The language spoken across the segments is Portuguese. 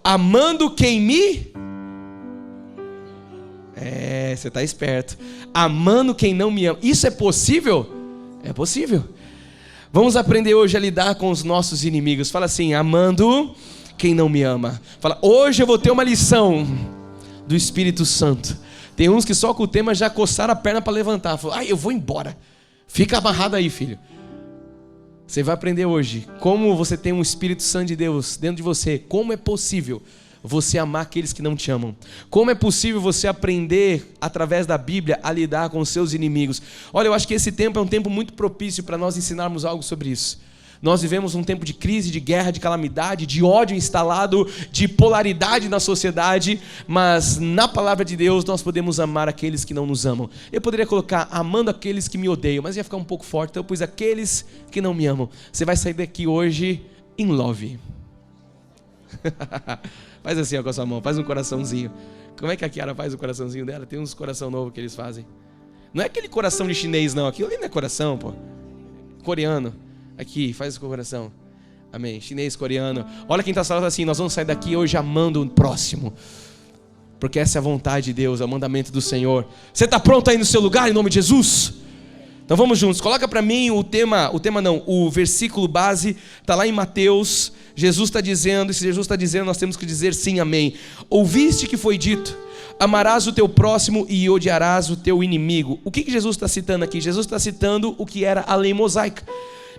amando quem me... você está esperto. Amando quem não me ama. Isso é possível? É possível. Vamos aprender hoje a lidar com os nossos inimigos. Fala assim, amando quem não me ama. Fala, hoje eu vou ter uma lição do Espírito Santo. Tem uns que só com o tema já coçaram a perna para levantar. Fala, eu vou embora. Fica amarrado aí, filho. Você vai aprender hoje como você tem um Espírito Santo de Deus dentro de você. Como é possível você amar aqueles que não te amam. Como é possível você aprender, através da Bíblia, a lidar com os seus inimigos. Olha, eu acho que esse tempo é um tempo muito propício para nós ensinarmos algo sobre isso. Nós vivemos um tempo de crise, de guerra, de calamidade, de ódio instalado, de polaridade na sociedade, mas na palavra de Deus nós podemos amar aqueles que não nos amam. Eu poderia colocar amando aqueles que me odeiam, mas ia ficar um pouco forte, então eu pus aqueles que não me amam. Você vai sair daqui hoje in love. Faz assim ó, com a sua mão, faz um coraçãozinho. Como é que a Kiara faz o coraçãozinho dela? Tem uns coração novo que eles fazem. Não é aquele coração de chinês não, aquilo ali não é coração, pô. Coreano. Aqui, faz com o coração. Amém. Chinês, coreano. Olha quem está falando assim, nós vamos sair daqui hoje amando o próximo. Porque essa é a vontade de Deus, é o mandamento do Senhor. Você está pronto aí no seu lugar, em nome de Jesus? Então vamos juntos. Coloca para mim o versículo base. Está lá em Mateus. Jesus está dizendo, e se Jesus está dizendo, nós temos que dizer sim, amém. Ouviste que foi dito, amarás o teu próximo e odiarás o teu inimigo. O que Jesus está citando aqui? Jesus está citando o que era a lei mosaica.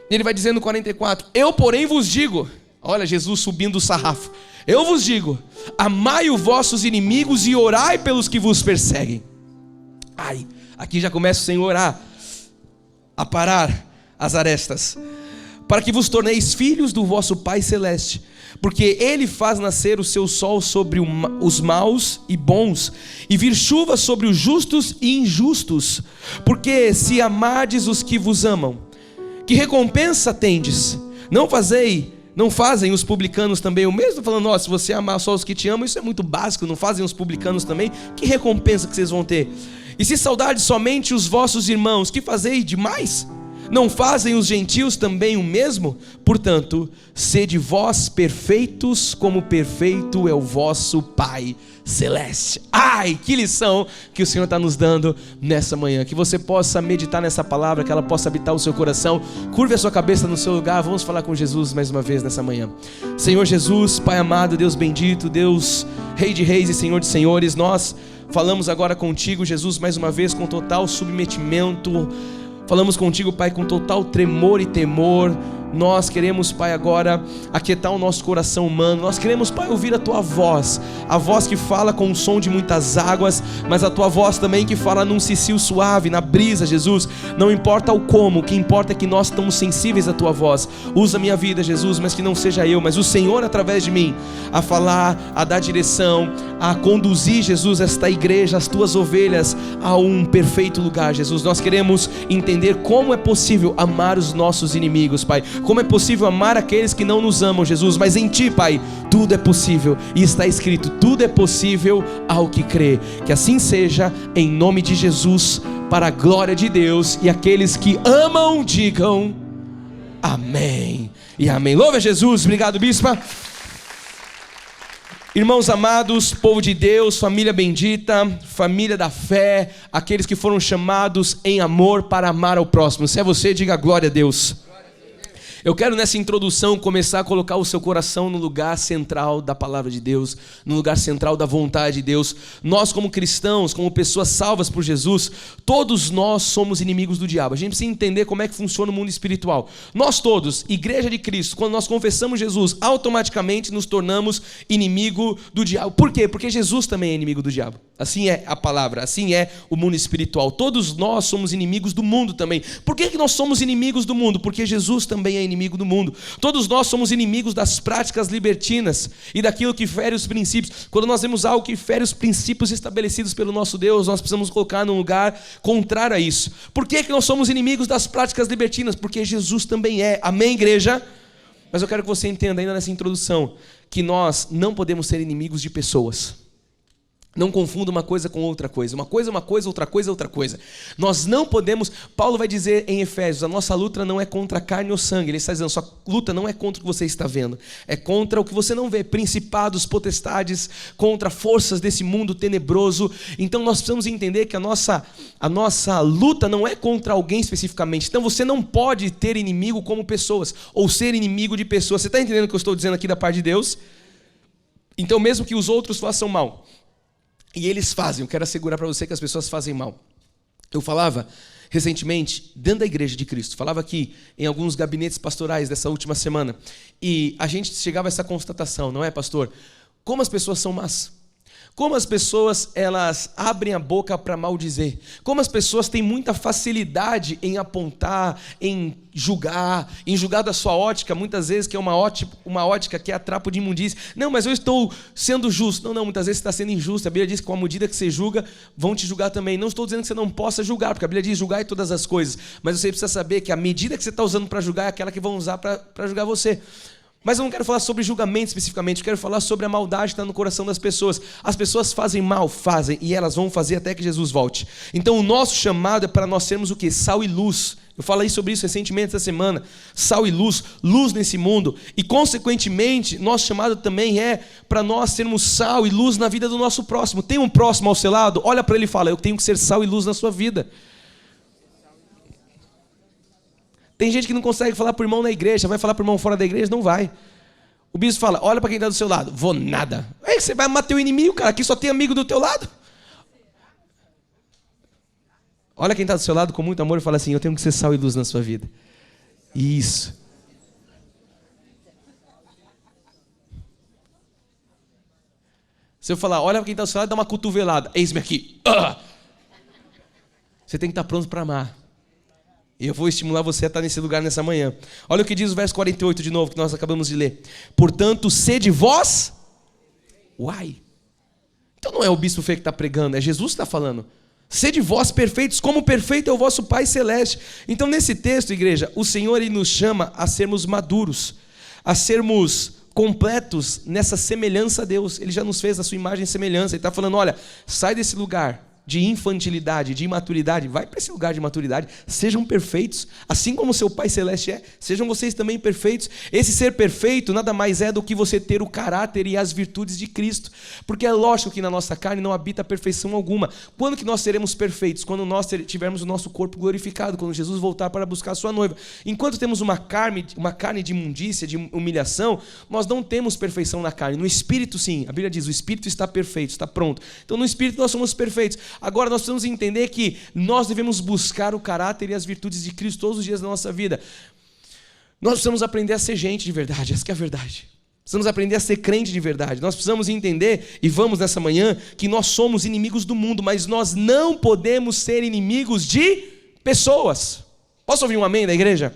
Ele vai dizendo no 44, eu porém vos digo, olha Jesus subindo o sarrafo, eu vos digo, amai os vossos inimigos e orai pelos que vos perseguem. Aqui já começa o Senhor a parar as arestas, para que vos torneis filhos do vosso Pai Celeste, porque Ele faz nascer o seu sol sobre os maus e bons, e vir chuva sobre os justos e injustos, porque se amardes os que vos amam, que recompensa tendes? Não fazem os publicanos também o mesmo? Falando, se você amar só os que te amam, isso é muito básico, não fazem os publicanos também? Que recompensa que vocês vão ter? E se saudardes somente os vossos irmãos, que fazei demais? Não fazem os gentios também o mesmo? Portanto, sede vós perfeitos, como perfeito é o vosso Pai Celeste. Que lição que o Senhor está nos dando nessa manhã. Que você possa meditar nessa palavra, que ela possa habitar o seu coração. Curve a sua cabeça no seu lugar. Vamos falar com Jesus mais uma vez nessa manhã. Senhor Jesus, Pai amado, Deus bendito, Deus Rei de reis e Senhor de senhores, nós falamos agora contigo, Jesus, mais uma vez com total submetimento. Falamos contigo, Pai, com total tremor e temor. Nós queremos, Pai, agora aquietar o nosso coração humano. Nós queremos, Pai, ouvir a Tua voz. A voz que fala com o som de muitas águas, mas a Tua voz também que fala num cicio suave, na brisa, Jesus. Não importa o como, o que importa é que nós estamos sensíveis à Tua voz. Usa a minha vida, Jesus, mas que não seja eu, mas o Senhor através de mim, a falar, a dar direção, a conduzir, Jesus, esta igreja, as Tuas ovelhas, a um perfeito lugar, Jesus. Nós queremos entender como é possível amar os nossos inimigos, Pai. Como é possível amar aqueles que não nos amam, Jesus. Mas em Ti, Pai, tudo é possível. E está escrito, tudo é possível ao que crê. Que assim seja, em nome de Jesus, para a glória de Deus. E aqueles que amam, digam amém e amém. Louve a Jesus. Obrigado, bispa. Irmãos amados, povo de Deus, família bendita, família da fé, aqueles que foram chamados em amor para amar ao próximo. Se é você, diga glória a Deus. Eu quero nessa introdução começar a colocar o seu coração no lugar central da palavra de Deus, no lugar central da vontade de Deus. Nós como cristãos, como pessoas salvas por Jesus, todos nós somos inimigos do diabo. A gente precisa entender como é que funciona o mundo espiritual. Nós todos, igreja de Cristo, quando nós confessamos Jesus, automaticamente nos tornamos inimigo do diabo. Por quê? Porque Jesus também é inimigo do diabo. Assim é a palavra, assim é o mundo espiritual. Todos nós somos inimigos do mundo também. Por que nós somos inimigos do mundo? Porque Jesus também é inimigo do mundo. Todos nós somos inimigos das práticas libertinas e daquilo que fere os princípios. Quando nós vemos algo que fere os princípios estabelecidos pelo nosso Deus, nós precisamos colocar num lugar contrário a isso. Por que nós somos inimigos das práticas libertinas? Porque Jesus também é. Amém, igreja? Mas eu quero que você entenda ainda nessa introdução que nós não podemos ser inimigos de pessoas. Não confunda uma coisa com outra coisa. Uma coisa é uma coisa, outra coisa é outra coisa. Nós não podemos... Paulo vai dizer em Efésios, a nossa luta não é contra a carne ou sangue. Ele está dizendo, sua luta não é contra o que você está vendo. É contra o que você não vê. Principados, potestades, contra forças desse mundo tenebroso. Então nós precisamos entender que a nossa luta não é contra alguém especificamente. Então você não pode ter inimigo como pessoas. Ou ser inimigo de pessoas. Você está entendendo o que eu estou dizendo aqui da parte de Deus? Então mesmo que os outros façam mal... E eles fazem, eu quero assegurar para você que as pessoas fazem mal. Eu falava recentemente, dentro da igreja de Cristo, falava aqui em alguns gabinetes pastorais dessa última semana, e a gente chegava a essa constatação, não é, pastor? Como as pessoas são más. Como as pessoas, elas abrem a boca para maldizer. Como as pessoas têm muita facilidade em apontar, em julgar da sua ótica, muitas vezes que é uma ótica que é a trapo de imundícia. Não, mas eu estou sendo justo. Não, muitas vezes você está sendo injusto. A Bíblia diz que com a medida que você julga, vão te julgar também. Não estou dizendo que você não possa julgar, porque a Bíblia diz julgar em todas as coisas. Mas você precisa saber que a medida que você está usando para julgar é aquela que vão usar para julgar você. Mas eu não quero falar sobre julgamento especificamente, eu quero falar sobre a maldade que está no coração das pessoas. As pessoas fazem mal, fazem, e elas vão fazer até que Jesus volte. Então o nosso chamado é para nós sermos o quê? Sal e luz. Eu falei sobre isso recentemente essa semana. Sal e luz, luz nesse mundo. E consequentemente, nosso chamado também é para nós sermos sal e luz na vida do nosso próximo. Tem um próximo ao seu lado? Olha para ele e fala, eu tenho que ser sal e luz na sua vida. Tem gente que não consegue falar para o irmão na igreja, vai falar para o irmão fora da igreja, não vai. O bispo fala, olha para quem está do seu lado. Vou nada. Aí você vai matar o inimigo, cara, aqui só tem amigo do teu lado. Olha quem está do seu lado com muito amor e fala assim, eu tenho que ser sal e luz na sua vida. Isso. Se eu falar, olha para quem está do seu lado, dá uma cotovelada. Eis-me aqui. Você tem que estar pronto para amar. E eu vou estimular você a estar nesse lugar nessa manhã. Olha o que diz o verso 48 de novo, que nós acabamos de ler. Portanto, sede vós... Uai! Então não é o bispo feio que está pregando, é Jesus que está falando. Sede vós perfeitos, como perfeito é o vosso Pai Celeste. Então nesse texto, igreja, o Senhor ele nos chama a sermos maduros, a sermos completos nessa semelhança a Deus. Ele já nos fez a sua imagem e semelhança. Ele está falando, olha, sai desse lugar de infantilidade, de imaturidade, vai para esse lugar de maturidade, sejam perfeitos, assim como seu Pai Celeste é, sejam vocês também perfeitos. Esse ser perfeito nada mais é do que você ter o caráter e as virtudes de Cristo, porque é lógico que na nossa carne não habita perfeição alguma. Quando que nós seremos perfeitos? Quando nós tivermos o nosso corpo glorificado, quando Jesus voltar para buscar a sua noiva. Enquanto temos uma carne de imundícia, de humilhação, nós não temos perfeição na carne. No Espírito sim, a Bíblia diz, o Espírito está perfeito, está pronto. Então no Espírito nós somos perfeitos. Agora nós precisamos entender que nós devemos buscar o caráter e as virtudes de Cristo todos os dias da nossa vida. Nós precisamos aprender a ser gente de verdade, essa que é a verdade. Precisamos aprender a ser crente de verdade. Nós precisamos entender, e vamos nessa manhã, que nós somos inimigos do mundo, mas nós não podemos ser inimigos de pessoas. Posso ouvir um amém da igreja?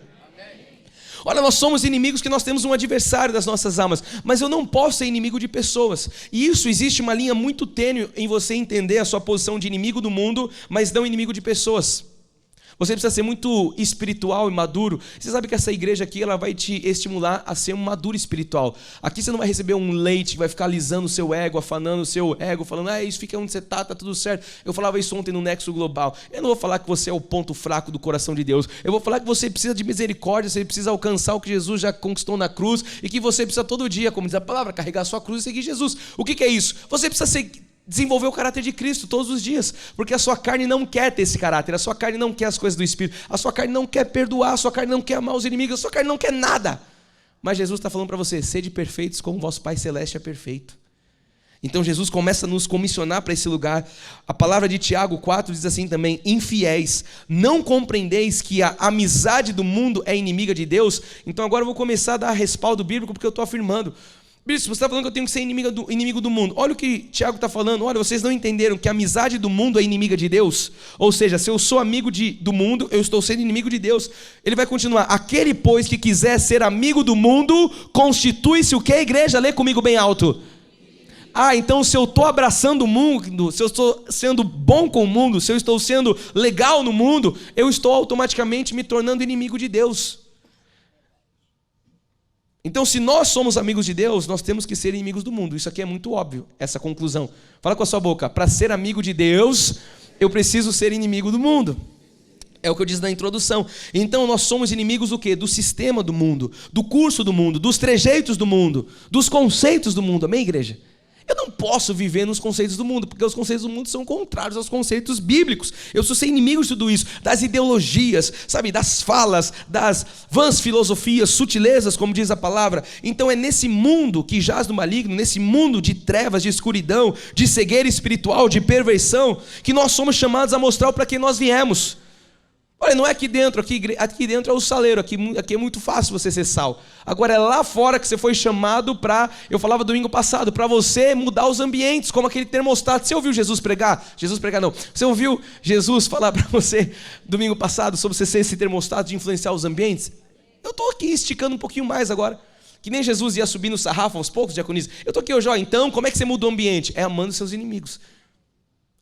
Olha, nós somos inimigos que nós temos um adversário das nossas almas, mas eu não posso ser inimigo de pessoas. E isso, existe uma linha muito tênue em você entender a sua posição de inimigo do mundo, mas não inimigo de pessoas. Você precisa ser muito espiritual e maduro. Você sabe que essa igreja aqui ela vai te estimular a ser um maduro espiritual. Aqui você não vai receber um leite que vai ficar alisando o seu ego, afanando o seu ego, falando, isso fica onde você está, tá tudo certo. Eu falava isso ontem no Nexo Global. Eu não vou falar que você é o ponto fraco do coração de Deus. Eu vou falar que você precisa de misericórdia, você precisa alcançar o que Jesus já conquistou na cruz e que você precisa todo dia, como diz a palavra, carregar a sua cruz e seguir Jesus. O que é isso? Você precisa desenvolver o caráter de Cristo todos os dias, porque a sua carne não quer ter esse caráter, a sua carne não quer as coisas do Espírito, a sua carne não quer perdoar, a sua carne não quer amar os inimigos, a sua carne não quer nada. Mas Jesus está falando para você, sede perfeitos como o vosso Pai Celeste é perfeito. Então Jesus começa a nos comissionar para esse lugar. A palavra de Tiago 4 diz assim também, infiéis, não compreendeis que a amizade do mundo é inimiga de Deus? Então agora eu vou começar a dar respaldo bíblico, porque eu estou afirmando. Bispo, você está falando que eu tenho que ser inimigo do mundo. Olha o que Tiago está falando. Olha, vocês não entenderam que a amizade do mundo é inimiga de Deus? Ou seja, se eu sou amigo do mundo, eu estou sendo inimigo de Deus. Ele vai continuar. Aquele, pois, que quiser ser amigo do mundo, constitui-se o que, igreja? Lê comigo bem alto. Então se eu estou abraçando o mundo, se eu estou sendo bom com o mundo, se eu estou sendo legal no mundo, eu estou automaticamente me tornando inimigo de Deus. Então, se nós somos amigos de Deus, nós temos que ser inimigos do mundo. Isso aqui é muito óbvio, essa conclusão. Fala com a sua boca: para ser amigo de Deus, eu preciso ser inimigo do mundo. É o que eu disse na introdução. Então nós somos inimigos do quê? Do sistema do mundo, do curso do mundo, dos trejeitos do mundo, dos conceitos do mundo. Amém, igreja? Eu não posso viver nos conceitos do mundo, porque os conceitos do mundo são contrários aos conceitos bíblicos. Eu sou ser inimigo de tudo isso, das ideologias, sabe, das falas, das vãs filosofias, sutilezas, como diz a palavra. Então é nesse mundo que jaz no maligno, nesse mundo de trevas, de escuridão, de cegueira espiritual, de perversão, que nós somos chamados a mostrar para quem nós viemos. Olha, não é aqui dentro, aqui dentro é o saleiro, aqui é muito fácil você ser sal. Agora é lá fora que você foi chamado para, eu falava domingo passado, para você mudar os ambientes, como aquele termostato. Você ouviu Jesus pregar? Jesus pregar não. Você ouviu Jesus falar para você domingo passado sobre você ser esse termostato de influenciar os ambientes? Eu estou aqui esticando um pouquinho mais agora. Que nem Jesus ia subir no sarrafo aos poucos, diaconisa. Eu estou aqui hoje, ó, então como é que você muda o ambiente? É amando seus inimigos.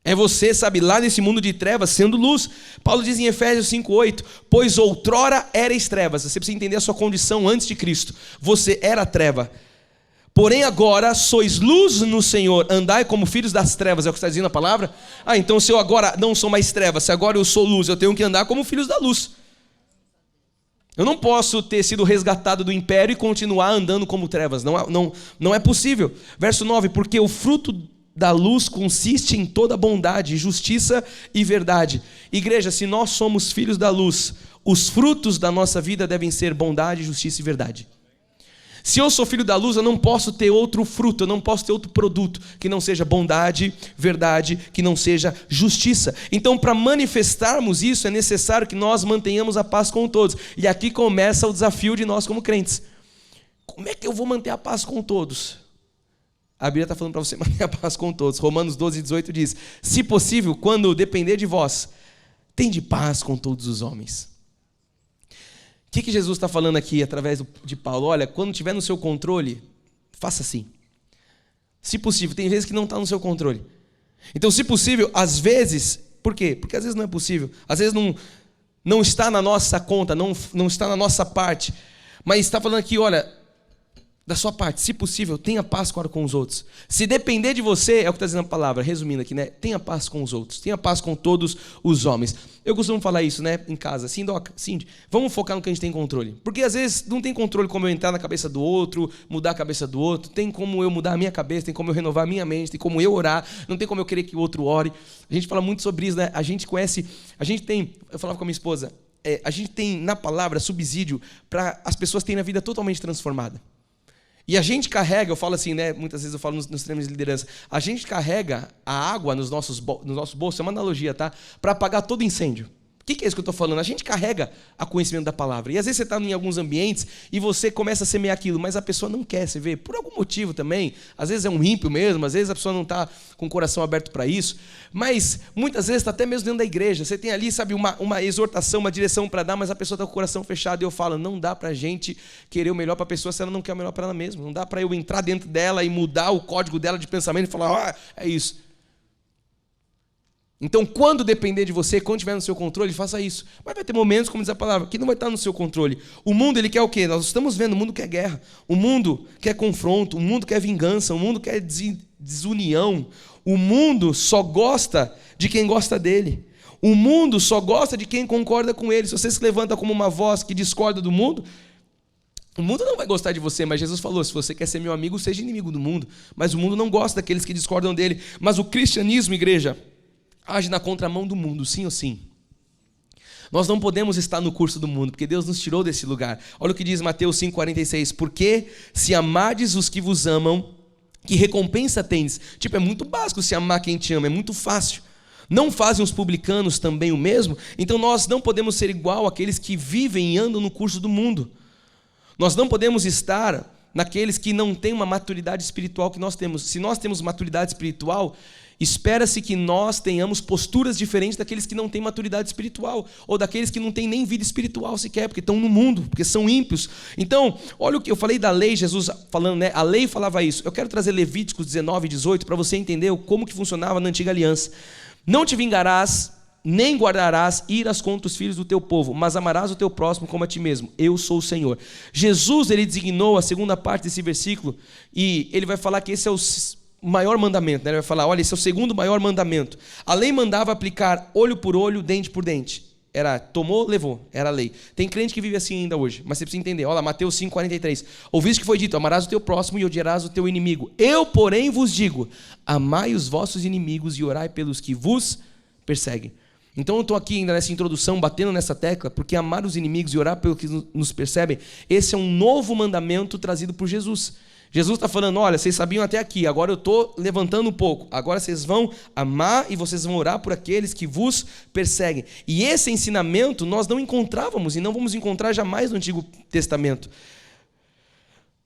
É você, sabe, lá nesse mundo de trevas, sendo luz. Paulo diz em Efésios 5:8, pois outrora erais trevas. Você precisa entender a sua condição antes de Cristo. Você era treva. Porém agora sois luz no Senhor, andai como filhos das trevas. É o que está dizendo a palavra? Então se eu agora não sou mais trevas, se agora eu sou luz, eu tenho que andar como filhos da luz. Eu não posso ter sido resgatado do império e continuar andando como trevas. Não é possível. Verso 9, porque o fruto da luz consiste em toda bondade, justiça e verdade. Igreja, se nós somos filhos da luz, os frutos da nossa vida devem ser bondade, justiça e verdade. Se eu sou filho da luz, eu não posso ter outro fruto, eu não posso ter outro produto que não seja bondade, verdade, que não seja justiça. Então, para manifestarmos isso, é necessário que nós mantenhamos a paz com todos. E aqui começa o desafio de nós como crentes. Como é que eu vou manter a paz com todos? A Bíblia está falando para você manter a paz com todos. Romanos 12:18 diz, se possível, quando depender de vós, tende paz com todos os homens. O que Jesus está falando aqui através de Paulo? Olha, quando estiver no seu controle, faça assim. Se possível, tem vezes que não está no seu controle. Então, se possível, às vezes, por quê? Porque às vezes não é possível. Às vezes não está na nossa conta, não está na nossa parte. Mas está falando aqui, olha, da sua parte, se possível, tenha paz com os outros. Se depender de você, é o que está dizendo a palavra, resumindo aqui, né? Tenha paz com os outros, tenha paz com todos os homens. Eu costumo falar isso, né, em casa, Cindy, vamos focar no que a gente tem controle. Porque às vezes não tem controle como eu entrar na cabeça do outro, mudar a cabeça do outro, tem como eu mudar a minha cabeça, tem como eu renovar a minha mente, tem como eu orar, não tem como eu querer que o outro ore. A gente fala muito sobre isso, né? Eu falava com a minha esposa, a gente tem na palavra subsídio para as pessoas terem a vida totalmente transformada. E a gente carrega, eu falo assim, né? Muitas vezes eu falo nos treinos de liderança, a gente carrega a água nos nossos bolsos, é uma analogia, tá? Para apagar todo incêndio. O que é isso que eu estou falando? A gente carrega a conhecimento da palavra. E às vezes você está em alguns ambientes e você começa a semear aquilo, mas a pessoa não quer, você vê, por algum motivo também. Às vezes é um ímpio mesmo, às vezes a pessoa não está com o coração aberto para isso. Mas muitas vezes está até mesmo dentro da igreja. Você tem ali, sabe, uma exortação, uma direção para dar, mas a pessoa está com o coração fechado. E eu falo, não dá para a gente querer o melhor para a pessoa se ela não quer o melhor para ela mesma. Não dá para eu entrar dentro dela e mudar o código dela de pensamento e falar, é isso. Então, quando depender de você, quando estiver no seu controle, faça isso. Mas vai ter momentos, como diz a palavra, que não vai estar no seu controle. O mundo, ele quer o quê? Nós estamos vendo, o mundo quer guerra. O mundo quer confronto, o mundo quer vingança, o mundo quer desunião. O mundo só gosta de quem gosta dele. O mundo só gosta de quem concorda com ele. Se você se levanta como uma voz que discorda do mundo, o mundo não vai gostar de você, mas Jesus falou, se você quer ser meu amigo, seja inimigo do mundo. Mas o mundo não gosta daqueles que discordam dele. Mas o cristianismo, igreja, age na contramão do mundo, sim ou sim. Nós não podemos estar no curso do mundo, porque Deus nos tirou desse lugar. Olha o que diz Mateus 5,46. Porque se amardes os que vos amam, que recompensa tendes? Tipo, é muito básico se amar quem te ama, é muito fácil. Não fazem os publicanos também o mesmo? Então nós não podemos ser igual àqueles que vivem e andam no curso do mundo. Nós não podemos estar naqueles que não têm uma maturidade espiritual que nós temos. Se nós temos maturidade espiritual, espera-se que nós tenhamos posturas diferentes daqueles que não têm maturidade espiritual, ou daqueles que não têm nem vida espiritual sequer, porque estão no mundo, porque são ímpios. Então, olha o que eu falei da lei, Jesus falando, né? A lei falava isso. Eu quero trazer Levíticos 19 e 18 para você entender como que funcionava na antiga aliança. Não te vingarás nem guardarás iras contra os filhos do teu povo, mas amarás o teu próximo como a ti mesmo. Eu sou o Senhor. Jesus, ele designou a segunda parte desse versículo, e ele vai falar que esse é o maior mandamento, né? Ele vai falar, olha, esse é o segundo maior mandamento. A lei mandava aplicar olho por olho, dente por dente. Era, tomou, levou, era a lei. Tem crente que vive assim ainda hoje, mas você precisa entender. Olha, Mateus 5,43. Ouviste que foi dito, amarás o teu próximo e odiarás o teu inimigo. Eu, porém, vos digo, amai os vossos inimigos e orai pelos que vos perseguem. Então eu estou aqui ainda nessa introdução, batendo nessa tecla, porque amar os inimigos e orar pelos que nos percebem, esse é um novo mandamento trazido por Jesus. Jesus está falando, olha, vocês sabiam até aqui, agora eu estou levantando um pouco. Agora vocês vão amar e vocês vão orar por aqueles que vos perseguem. E esse ensinamento nós não encontrávamos e não vamos encontrar jamais no Antigo Testamento.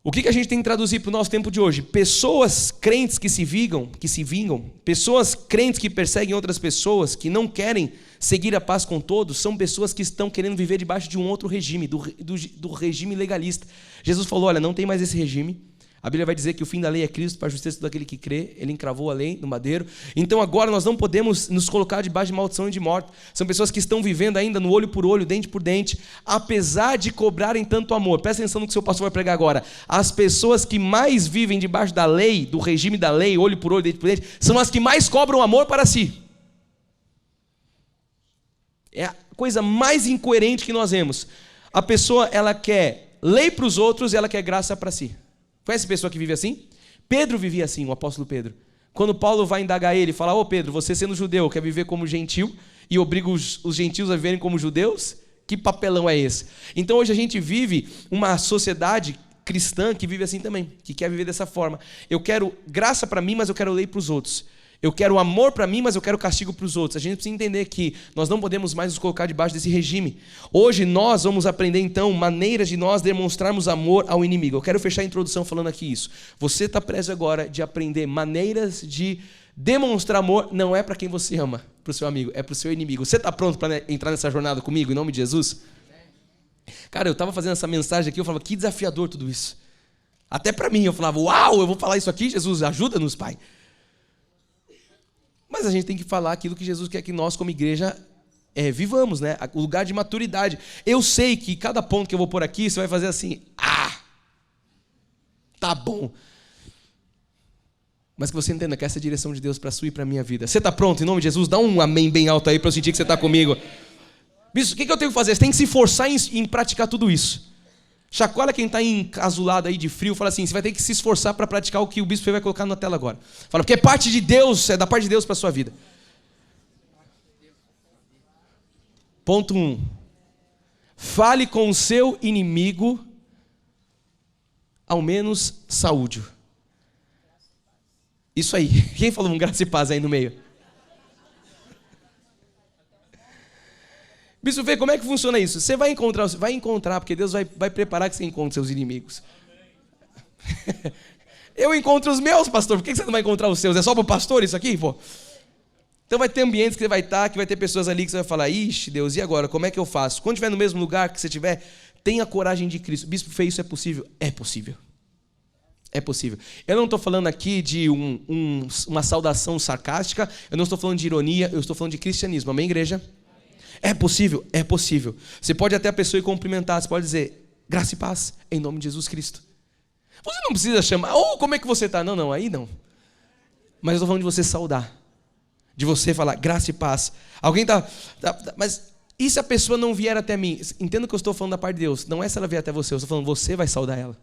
O que a gente tem que traduzir para o nosso tempo de hoje? Pessoas crentes que se vingam, pessoas crentes que perseguem outras pessoas, que não querem seguir a paz com todos, são pessoas que estão querendo viver debaixo de um outro regime, do regime legalista. Jesus falou, olha, não tem mais esse regime. A Bíblia vai dizer que o fim da lei é Cristo para a justiça daquele que crê. Ele encravou a lei no madeiro. Então agora nós não podemos nos colocar debaixo de maldição e de morte. São pessoas que estão vivendo ainda no olho por olho, dente por dente, apesar de cobrarem tanto amor. Presta atenção no que o seu pastor vai pregar agora. As pessoas que mais vivem debaixo da lei, do regime da lei, olho por olho, dente por dente, são as que mais cobram amor para si. É a coisa mais incoerente que nós vemos. A pessoa, ela quer lei para os outros e ela quer graça para si. Conhece pessoa que vive assim? Pedro vivia assim, o apóstolo Pedro. Quando Paulo vai indagar ele e fala, ô Pedro, você sendo judeu quer viver como gentil e obriga os gentios a viverem como judeus? Que papelão é esse? Então hoje a gente vive uma sociedade cristã que vive assim também, que quer viver dessa forma. Eu quero graça para mim, mas eu quero lei para os outros. Eu quero amor para mim, mas eu quero castigo para os outros. A gente precisa entender que nós não podemos mais nos colocar debaixo desse regime. Hoje nós vamos aprender então maneiras de nós demonstrarmos amor ao inimigo. Eu quero fechar a introdução falando aqui isso. Você está preso agora de aprender maneiras de demonstrar amor, não é para quem você ama, para o seu amigo, é para o seu inimigo. Você está pronto para entrar nessa jornada comigo, em nome de Jesus? Cara, eu estava fazendo essa mensagem aqui, eu falava, que desafiador tudo isso. Até para mim, eu falava, uau, eu vou falar isso aqui, Jesus, ajuda-nos, Pai. Mas a gente tem que falar aquilo que Jesus quer que nós, como igreja, vivamos, né? O lugar de maturidade. Eu sei que cada ponto que eu vou pôr aqui, você vai fazer assim, tá bom. Mas que você entenda que essa é a direção de Deus para a sua e para a minha vida. Você está pronto, em nome de Jesus? Dá um amém bem alto aí para eu sentir que você está comigo. Bispo, o que eu tenho que fazer? Você tem que se esforçar em praticar tudo isso. Chacoalha quem está encasulado aí de frio, fala assim, você vai ter que se esforçar para praticar o que o bispo vai colocar na tela agora. Fala, porque é parte de Deus, é da parte de Deus para a sua vida. Ponto 1. Fale com o seu inimigo, ao menos saúde. Isso aí. Quem falou um graça e paz aí no meio? Bispo, vê como é que funciona isso. Você vai encontrar, porque Deus vai preparar que você encontre seus inimigos. Eu encontro os meus, pastor. Por que você não vai encontrar os seus? É só para o pastor isso aqui, pô? Então vai ter ambientes que você vai estar, que vai ter pessoas ali que você vai falar, ixi, Deus, e agora? Como é que eu faço? Quando estiver no mesmo lugar que você estiver, tenha a coragem de Cristo. Bispo, fez isso, é possível? É possível. É possível. Eu não estou falando aqui de uma saudação sarcástica, eu não estou falando de ironia, eu estou falando de cristianismo. Amém, igreja? É possível? É possível. Você pode até a pessoa ir cumprimentar, você pode dizer, graça e paz, em nome de Jesus Cristo. Você não precisa chamar, como é que você está? Não, aí não. Mas eu estou falando de você saudar. De você falar, graça e paz. Alguém mas e se a pessoa não vier até mim? Entenda que eu estou falando da parte de Deus. Não é se ela vier até você, eu estou falando, você vai saudar ela.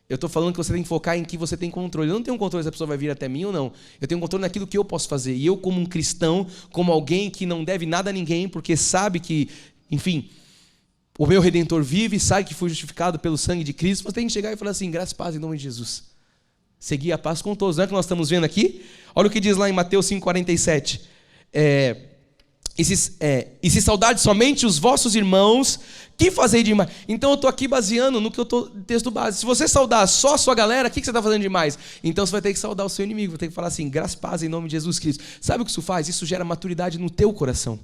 Eu estou falando que você tem que focar em que você tem controle. Eu não tenho controle se a pessoa vai vir até mim ou não. Eu tenho controle naquilo que eu posso fazer. E eu, como um cristão, como alguém que não deve nada a ninguém, porque sabe que, enfim, o meu Redentor vive, sabe que fui justificado pelo sangue de Cristo, você tem que chegar e falar assim, graça e paz em nome de Jesus. Seguir a paz com todos. Não é o que nós estamos vendo aqui? Olha o que diz lá em Mateus 5,47. E se saudade somente os vossos irmãos, que fazei demais? Então eu estou aqui baseando no que eu estou texto base. Se você saudar só a sua galera, o que você está fazendo demais? Então você vai ter que saudar o seu inimigo, vai ter que falar assim, graça e paz em nome de Jesus Cristo. Sabe o que isso faz? Isso gera maturidade no teu coração.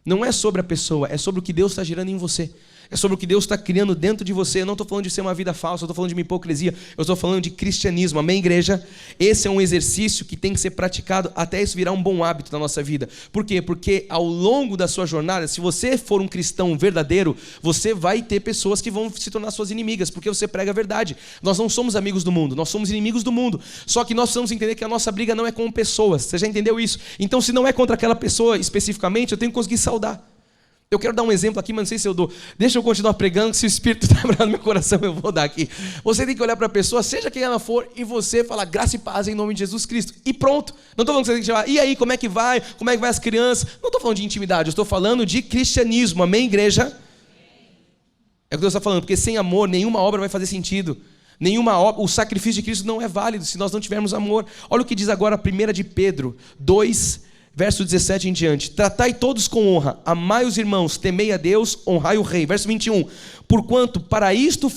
Não é sobre a pessoa, é sobre o que Deus está gerando em você. É sobre o que Deus está criando dentro de você. Eu não estou falando de ser uma vida falsa, eu estou falando de uma hipocrisia. Eu estou falando de cristianismo. Amém, igreja? Esse é um exercício que tem que ser praticado até isso virar um bom hábito na nossa vida. Por quê? Porque ao longo da sua jornada, se você for um cristão verdadeiro, você vai ter pessoas que vão se tornar suas inimigas, porque você prega a verdade. Nós não somos amigos do mundo, nós somos inimigos do mundo. Só que nós precisamos entender que a nossa briga não é com pessoas. Você já entendeu isso? Então, se não é contra aquela pessoa especificamente, eu tenho que conseguir saudar. Eu quero dar um exemplo aqui, mas não sei se eu dou. Deixa eu continuar pregando, que se o Espírito está abrindo no meu coração, eu vou dar aqui. Você tem que olhar para a pessoa, seja quem ela for, e você falar graça e paz em nome de Jesus Cristo. E pronto. Não estou falando que você tem que chamar, e aí, como é que vai? Como é que vai as crianças? Não estou falando de intimidade, eu estou falando de cristianismo. Amém, igreja? É o que Deus está falando, porque sem amor, nenhuma obra vai fazer sentido. Nenhuma obra, o sacrifício de Cristo não é válido se nós não tivermos amor. Olha o que diz agora 1 de Pedro 2, verso 17 em diante. Tratai todos com honra, amai os irmãos, temei a Deus, honrai o rei. Verso 21. Porquanto para isto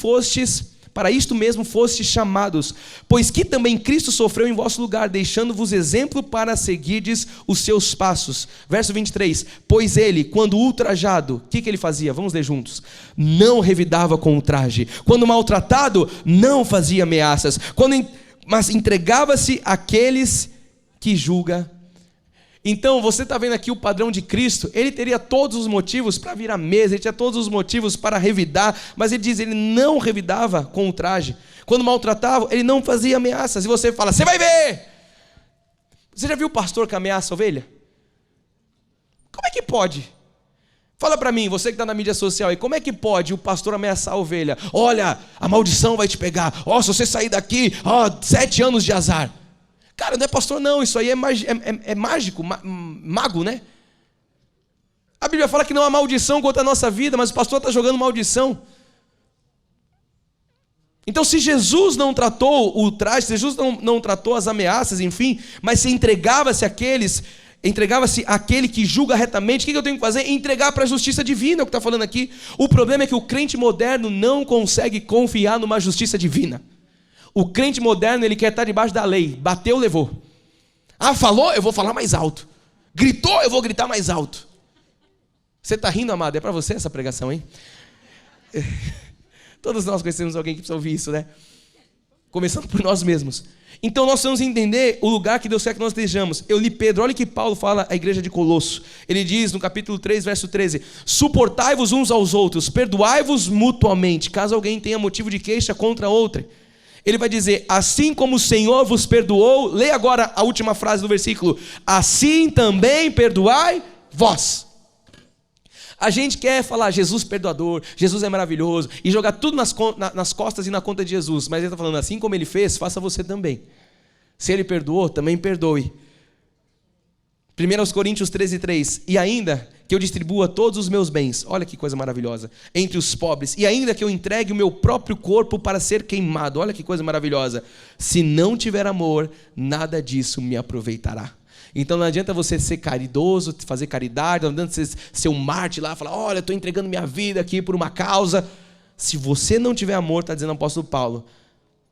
mesmo fostes chamados, pois que também Cristo sofreu em vosso lugar, deixando-vos exemplo para seguirdes os seus passos. Verso 23. Pois ele, quando ultrajado, o que ele fazia? Vamos ler juntos. Não revidava com ultraje. Quando maltratado, não fazia ameaças. Mas entregava-se àqueles que julga. Então, você está vendo aqui o padrão de Cristo. Ele teria todos os motivos para vir à mesa, ele tinha todos os motivos para revidar, mas ele diz, ele não revidava com ultraje. Quando maltratava, ele não fazia ameaças. E você fala, você vai ver! Você já viu o pastor que ameaça a ovelha? Como é que pode? Fala para mim, você que está na mídia social aí, como é que pode o pastor ameaçar a ovelha? Olha, a maldição vai te pegar. Se você sair daqui, 7 anos de azar. Cara, não é pastor não, isso aí é mágico, mago, né? A Bíblia fala que não há maldição contra a nossa vida, mas o pastor está jogando maldição. Então, se Jesus não tratou o ultraje, se Jesus não tratou as ameaças, enfim, mas se entregava-se àquele que julga retamente, o que eu tenho que fazer? Entregar para a justiça divina, é o que está falando aqui. O problema é que o crente moderno não consegue confiar numa justiça divina. O crente moderno, ele quer estar debaixo da lei. Bateu, levou. Falou? Eu vou falar mais alto. Gritou? Eu vou gritar mais alto. Você está rindo, amado? É para você essa pregação, hein? Todos nós conhecemos alguém que precisa ouvir isso, né? Começando por nós mesmos. Então nós precisamos entender o lugar que Deus quer que nós estejamos. Eu li Pedro, olha o que Paulo fala à igreja de Colosso. Ele diz no capítulo 3, verso 13: suportai-vos uns aos outros, perdoai-vos mutuamente, caso alguém tenha motivo de queixa contra outra. Ele vai dizer, assim como o Senhor vos perdoou, lê agora a última frase do versículo, assim também perdoai vós. A gente quer falar, Jesus perdoador, Jesus é maravilhoso, e jogar tudo nas costas e na conta de Jesus, mas ele está falando, assim como ele fez, faça você também. Se ele perdoou, também perdoe. 1 Coríntios 13:3, e ainda que eu distribua todos os meus bens, olha que coisa maravilhosa, entre os pobres, e ainda que eu entregue o meu próprio corpo para ser queimado, olha que coisa maravilhosa, se não tiver amor, nada disso me aproveitará. Então não adianta você ser caridoso, fazer caridade, não adianta você ser um mártir lá, falar, olha, eu estou entregando minha vida aqui por uma causa. Se você não tiver amor, está dizendo o apóstolo Paulo,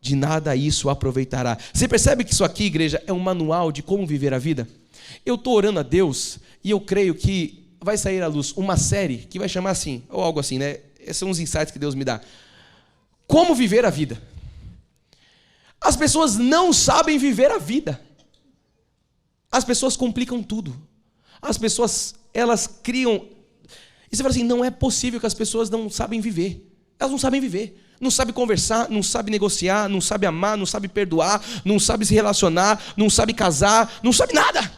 de nada isso aproveitará. Você percebe que isso aqui, igreja, é um manual de como viver a vida? Eu estou orando a Deus e eu creio que vai sair à luz uma série que vai chamar assim, ou algo assim, né? Esses são os insights que Deus me dá. Como viver a vida. As pessoas não sabem viver a vida. As pessoas complicam tudo. As pessoas, elas criam... E você fala assim, não é possível que as pessoas não sabem viver. Elas não sabem viver. Não sabem conversar, não sabem negociar, não sabem amar, não sabem perdoar, não sabem se relacionar, não sabem casar, não sabem nada.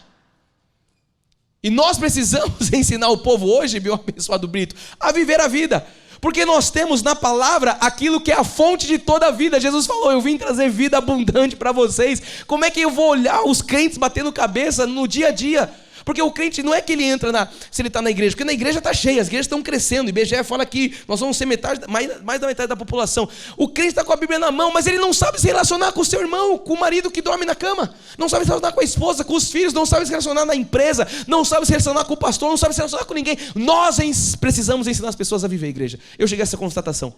E nós precisamos ensinar o povo hoje, meu abençoado Brito, a viver a vida. Porque nós temos na palavra aquilo que é a fonte de toda a vida. Jesus falou, eu vim trazer vida abundante para vocês. Como é que eu vou olhar os crentes batendo cabeça no dia a dia? Porque o crente não é que ele entra se ele está na igreja, porque na igreja está cheia, as igrejas estão crescendo. O IBGE fala que nós vamos ser mais da metade da população. O crente está com a Bíblia na mão, mas ele não sabe se relacionar com o seu irmão, com o marido que dorme na cama, não sabe se relacionar com a esposa, com os filhos, não sabe se relacionar na empresa, não sabe se relacionar com o pastor, não sabe se relacionar com ninguém. Nós precisamos ensinar as pessoas a viver, igreja. Eu cheguei a essa constatação.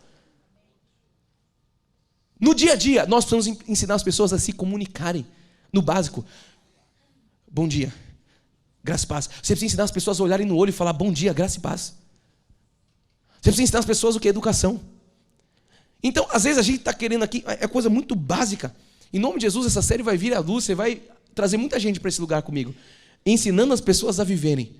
No dia a dia, nós precisamos ensinar as pessoas a se comunicarem. No básico, bom dia. Graça e paz. Você precisa ensinar as pessoas a olharem no olho e falar bom dia, graça e paz. Você precisa ensinar as pessoas o que é educação. Então, às vezes a gente está querendo aqui, é coisa muito básica. Em nome de Jesus, essa série vai vir à luz, você vai trazer muita gente para esse lugar comigo, ensinando as pessoas a viverem.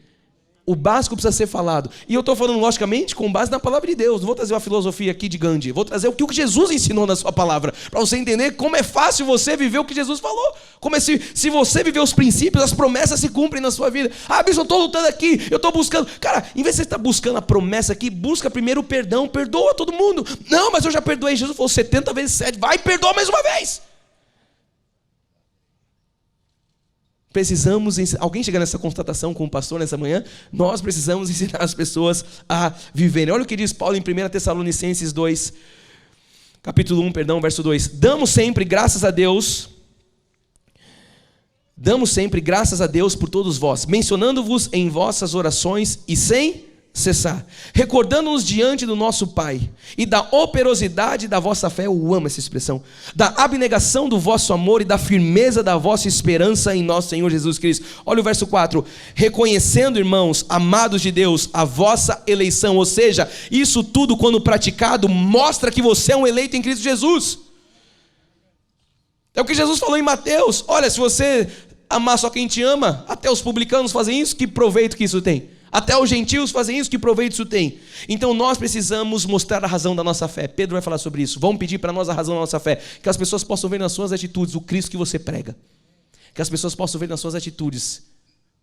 O básico precisa ser falado. E eu estou falando, logicamente, com base na palavra de Deus. Não vou trazer uma filosofia aqui de Gandhi. Vou trazer o que Jesus ensinou na sua palavra. Para você entender como é fácil você viver o que Jesus falou. Como é se você viver os princípios, as promessas se cumprem na sua vida. Ah, bicho, eu estou lutando aqui. Eu estou buscando. Cara, em vez de você estar buscando a promessa aqui, busca primeiro o perdão. Perdoa todo mundo. Não, mas eu já perdoei. Jesus falou 70 vezes 7. Vai, perdoa mais uma vez. Precisamos ensinar. Alguém chega nessa constatação com o pastor nessa manhã? Nós precisamos ensinar as pessoas a viverem. Olha o que diz Paulo em 1 Tessalonicenses 2, capítulo 1, verso 2. Damos sempre graças a Deus por todos vós, mencionando-vos em vossas orações e sem cessar, recordando-nos diante do nosso Pai e da operosidade da vossa fé, eu amo essa expressão, da abnegação do vosso amor e da firmeza da vossa esperança em nosso Senhor Jesus Cristo. Olha o verso 4, reconhecendo, irmãos, amados de Deus, a vossa eleição, ou seja, isso tudo quando praticado, mostra que você é um eleito em Cristo Jesus. É o que Jesus falou em Mateus, olha, se você amar só quem te ama, até os publicanos fazem isso, que proveito que isso tem? Até os gentios fazem isso, que proveito isso tem? Então nós precisamos mostrar a razão da nossa fé. Pedro vai falar sobre isso. Vamos pedir para nós a razão da nossa fé. Que as pessoas possam ver nas suas atitudes o Cristo que você prega. Que as pessoas possam ver nas suas atitudes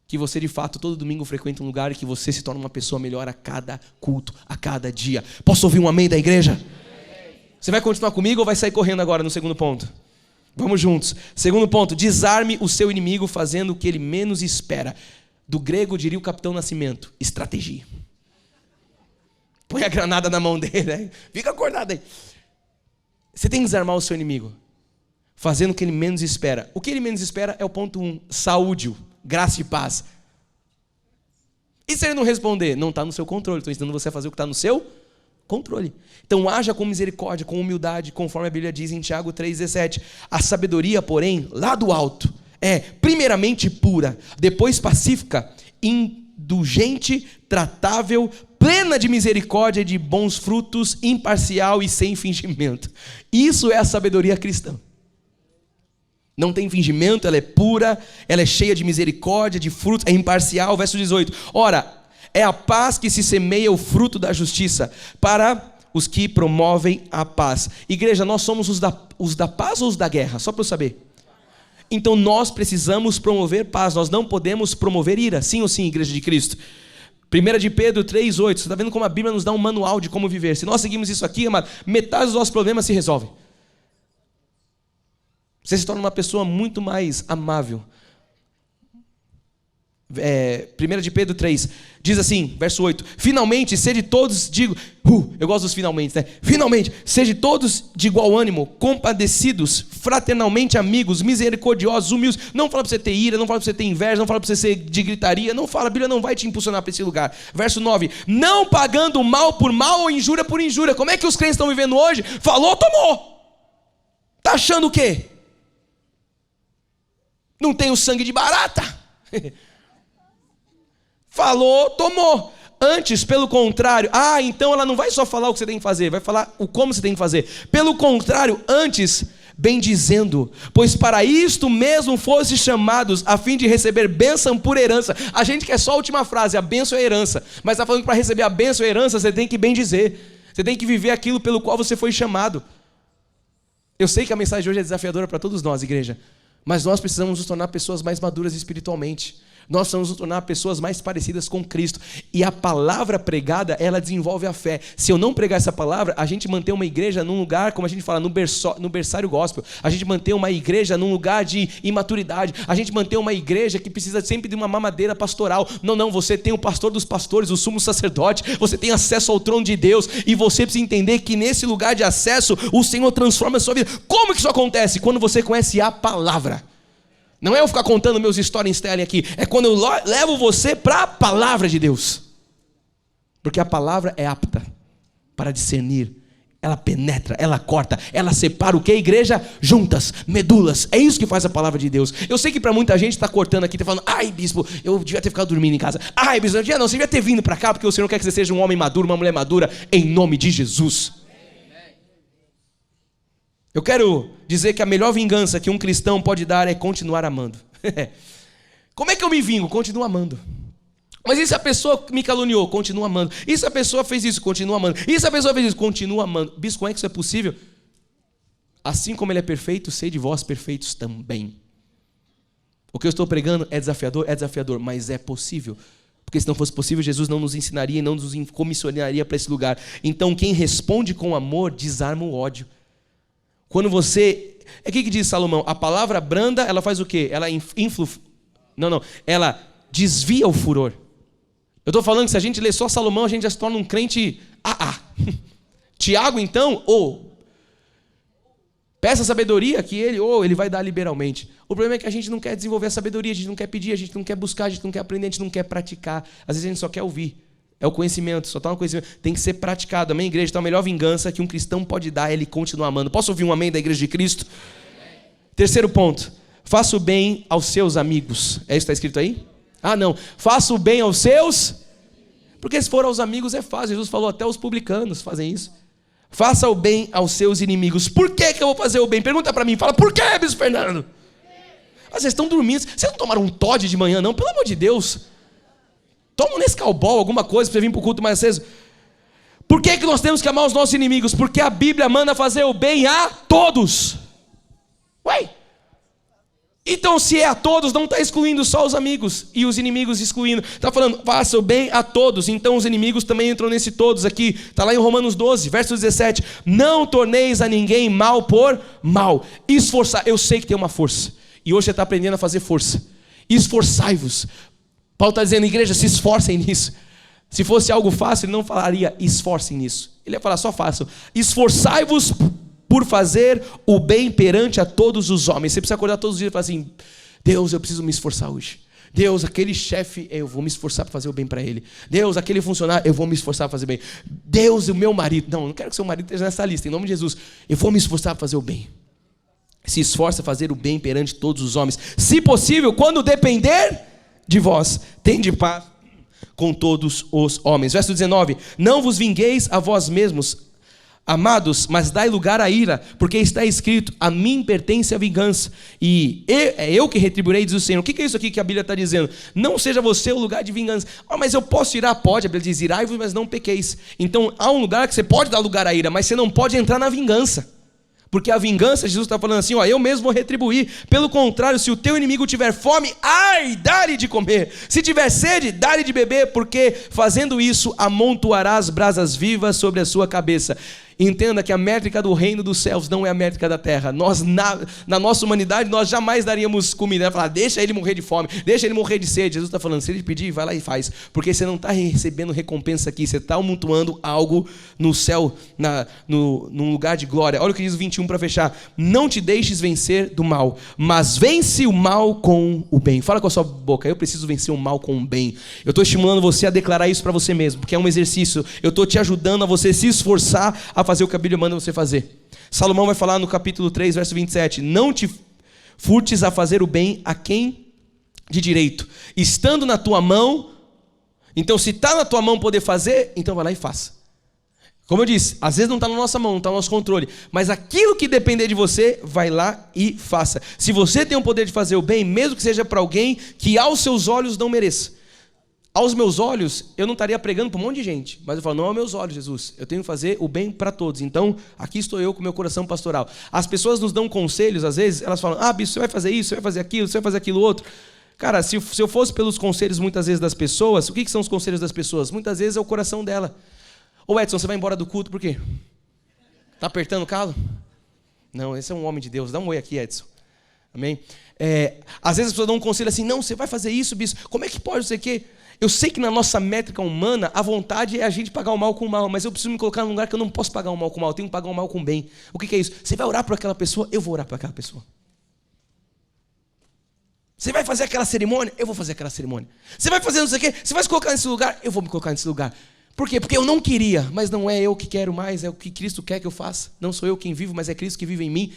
que você de fato todo domingo frequenta um lugar e que você se torna uma pessoa melhor a cada culto, a cada dia. Posso ouvir um amém da igreja? Você vai continuar comigo ou vai sair correndo agora no segundo ponto? Vamos juntos. Segundo ponto, desarme o seu inimigo fazendo o que ele menos espera. Do grego diria o Capitão Nascimento, estratégia. Põe a granada na mão dele, né? Fica acordado aí. Você tem que desarmar o seu inimigo, fazendo o que ele menos espera. O que ele menos espera é o ponto 1, saúde, graça e paz. E se ele não responder? Não está no seu controle, estou ensinando você a fazer o que está no seu controle. Então haja com misericórdia, com humildade, conforme a Bíblia diz em Tiago 3,17. A sabedoria, porém, lá do alto, é primeiramente pura, depois pacífica, indulgente, tratável, plena de misericórdia e de bons frutos, imparcial e sem fingimento. Isso é a sabedoria cristã. Não tem fingimento, ela é pura, ela é cheia de misericórdia, de frutos, é imparcial. Verso 18. Ora, é a paz que se semeia o fruto da justiça para os que promovem a paz. Igreja, nós somos os da paz ou os da guerra? Só para eu saber. Então nós precisamos promover paz, nós não podemos promover ira, sim ou sim, igreja de Cristo? 1 de Pedro 3,8, você está vendo como a Bíblia nos dá um manual de como viver. Se nós seguimos isso aqui, amado, metade dos nossos problemas se resolvem. Você se torna uma pessoa muito mais amável. 1 de Pedro 3, diz assim, verso 8, finalmente, sede todos, eu gosto dos finalmente, né? Finalmente, sede todos de igual ânimo, compadecidos, fraternalmente amigos, misericordiosos, humildes. Não fala para você ter ira, não fala para você ter inveja, não fala para você ser de gritaria, não fala, a Bíblia não vai te impulsionar para esse lugar. Verso 9, não pagando mal por mal ou injúria por injúria. Como é que os crentes estão vivendo hoje? Falou, tomou. Tá achando o quê? Não tem o sangue de barata. Falou, tomou. Antes, pelo contrário, então ela não vai só falar o que você tem que fazer, vai falar o como você tem que fazer. Pelo contrário, antes, bem dizendo, pois para isto mesmo foste chamados, a fim de receber bênção por herança. A gente quer só a última frase, a bênção é a herança. Mas está falando que para receber a bênção e a herança, você tem que bem dizer. Você tem que viver aquilo pelo qual você foi chamado. Eu sei que a mensagem de hoje é desafiadora para todos nós, igreja. Mas nós precisamos nos tornar pessoas mais maduras espiritualmente. Nós precisamos nos tornar pessoas mais parecidas com Cristo. E a palavra pregada, ela desenvolve a fé. Se eu não pregar essa palavra, a gente mantém uma igreja num lugar, como a gente fala, no berçário gospel. A gente mantém uma igreja num lugar de imaturidade. A gente mantém uma igreja que precisa sempre de uma mamadeira pastoral. Não, você tem o pastor dos pastores, o sumo sacerdote. Você tem acesso ao trono de Deus. E você precisa entender que nesse lugar de acesso, o Senhor transforma a sua vida. Como que isso acontece? Quando você conhece a palavra. Não é eu ficar contando meus storytelling aqui. É quando eu levo você para a palavra de Deus. Porque a palavra é apta para discernir ela penetra, ela corta, ela separa o que, igreja? Juntas, medulas. É isso que faz a palavra de Deus. Eu sei que para muita gente está cortando aqui, está falando, ai bispo, eu devia ter ficado dormindo em casa. Ai bispo, você devia ter vindo para cá, porque o Senhor quer que você seja um homem maduro, uma mulher madura, em nome de Jesus. Eu quero dizer que a melhor vingança que um cristão pode dar é continuar amando. Como é que eu me vingo? Continuo amando. Mas e se a pessoa me caluniou? Continua amando. E se a pessoa fez isso? Continua amando. E se a pessoa fez isso? Continua amando. Bispo, como é que isso é possível? Assim como ele é perfeito, sei de vós perfeitos também. O que eu estou pregando é desafiador, mas é possível. Porque se não fosse possível, Jesus não nos ensinaria e não nos comissionaria para esse lugar. Então quem responde com amor, desarma o ódio. Quando você... É o que diz Salomão? A palavra branda, ela faz o quê? Ela ela desvia o furor. Eu estou falando que se a gente ler só Salomão, a gente já se torna um crente Tiago, então, peça sabedoria que ele vai dar liberalmente. O problema é que a gente não quer desenvolver a sabedoria, a gente não quer pedir, a gente não quer buscar, a gente não quer aprender, a gente não quer praticar. Às vezes a gente só quer ouvir. É o conhecimento, só está no conhecimento. Tem que ser praticado, amém, igreja? Então a melhor vingança que um cristão pode dar é ele continuar amando. Posso ouvir um amém da igreja de Cristo? Terceiro ponto. Faça o bem aos seus amigos. É isso que está escrito aí? Não. Faça o bem aos seus... Porque se for aos amigos é fácil. Jesus falou, até os publicanos fazem isso. Faça o bem aos seus inimigos. Por que eu vou fazer o bem? Pergunta para mim. Fala, por que, bispo Fernando? Vocês estão dormindo. Vocês não tomaram um Todd de manhã, não? Pelo amor de Deus. Toma um Nescau, alguma coisa para você vir para o culto mais cedo. Por que nós temos que amar os nossos inimigos? Porque a Bíblia manda fazer o bem a todos. Ué? Então se é a todos, não está excluindo só os amigos e os inimigos excluindo. Está falando, faça o bem a todos. Então os inimigos também entram nesse todos aqui. Está lá em Romanos 12, verso 17. Não torneis a ninguém mal por mal. Esforçar, eu sei que tem uma força. E hoje você está aprendendo a fazer força. Esforçai-vos. Paulo está dizendo, igreja, se esforcem nisso. Se fosse algo fácil, ele não falaria, esforcem nisso. Ele ia falar, só façam. Esforçai-vos por fazer o bem perante a todos os homens. Você precisa acordar todos os dias e falar assim, Deus, eu preciso me esforçar hoje. Deus, aquele chefe, eu vou me esforçar para fazer o bem para ele. Deus, aquele funcionário, eu vou me esforçar para fazer o bem. Deus, o meu marido. Não quero que seu marido esteja nessa lista, em nome de Jesus. Eu vou me esforçar para fazer o bem. Se esforça a fazer o bem perante todos os homens. Se possível, quando depender de vós, tende paz com todos os homens. Verso 19, não vos vingueis a vós mesmos, amados, mas dai lugar à ira, porque está escrito, a mim pertence a vingança, e é eu que retribuirei, diz o Senhor. O que é isso aqui que a Bíblia está dizendo? Não seja você o lugar de vingança. Mas eu posso irar? Pode, a Bíblia diz, irai-vos, mas não pequeis. Então há um lugar que você pode dar lugar à ira, mas você não pode entrar na vingança. Porque a vingança, Jesus está falando assim, eu mesmo vou retribuir. Pelo contrário, se o teu inimigo tiver fome, dá-lhe de comer. Se tiver sede, dá-lhe de beber, porque fazendo isso, amontoarás brasas vivas sobre a sua cabeça. Entenda que a métrica do reino dos céus não é a métrica da terra. Nós, na nossa humanidade, nós jamais daríamos comida. Falar, deixa ele morrer de fome, deixa ele morrer de sede. Jesus está falando, se ele pedir, vai lá e faz. Porque você não está recebendo recompensa aqui, você está amontoando algo no céu, num lugar de glória. Olha o que diz o 21 para fechar. Não te deixes vencer do mal, mas vence o mal com o bem. Fala com a sua boca, eu preciso vencer o mal com o bem. Eu estou estimulando você a declarar isso para você mesmo, porque é um exercício. Eu estou te ajudando a você se esforçar a fazer o que a Bíblia manda você fazer. Salomão vai falar no capítulo 3, verso 27, não te furtes a fazer o bem a quem de direito, estando na tua mão. Então se está na tua mão poder fazer, então vai lá e faça. Como eu disse, às vezes não está na nossa mão, não está no nosso controle, mas aquilo que depender de você, vai lá e faça. Se você tem o poder de fazer o bem, mesmo que seja para alguém que aos seus olhos não mereça. Aos meus olhos, eu não estaria pregando para um monte de gente, mas eu falo, não aos meus olhos, Jesus, eu tenho que fazer o bem para todos. Então, aqui estou eu com o meu coração pastoral. As pessoas nos dão conselhos, às vezes, elas falam, bispo, você vai fazer isso, você vai fazer aquilo, você vai fazer aquilo outro. Cara, se eu fosse pelos conselhos muitas vezes das pessoas, o que são os conselhos das pessoas? Muitas vezes é o coração dela. Ô Edson, você vai embora do culto por quê? Está apertando o calo? Não, esse é um homem de Deus, dá um oi aqui, Edson. Amém? Às vezes as pessoas dão um conselho assim, não, você vai fazer isso, bispo, como é que pode, não sei o quê? Eu sei que na nossa métrica humana, a vontade é a gente pagar o mal com o mal, mas eu preciso me colocar num lugar que eu não posso pagar o mal com o mal, eu tenho que pagar o mal com o bem. O que é isso? Você vai orar por aquela pessoa, eu vou orar por aquela pessoa. Você vai fazer aquela cerimônia, eu vou fazer aquela cerimônia. Você vai fazer não sei o quê, você vai se colocar nesse lugar, eu vou me colocar nesse lugar. Por quê? Porque eu não queria, mas não é eu que quero mais, é o que Cristo quer que eu faça. Não sou eu quem vivo, mas é Cristo que vive em mim.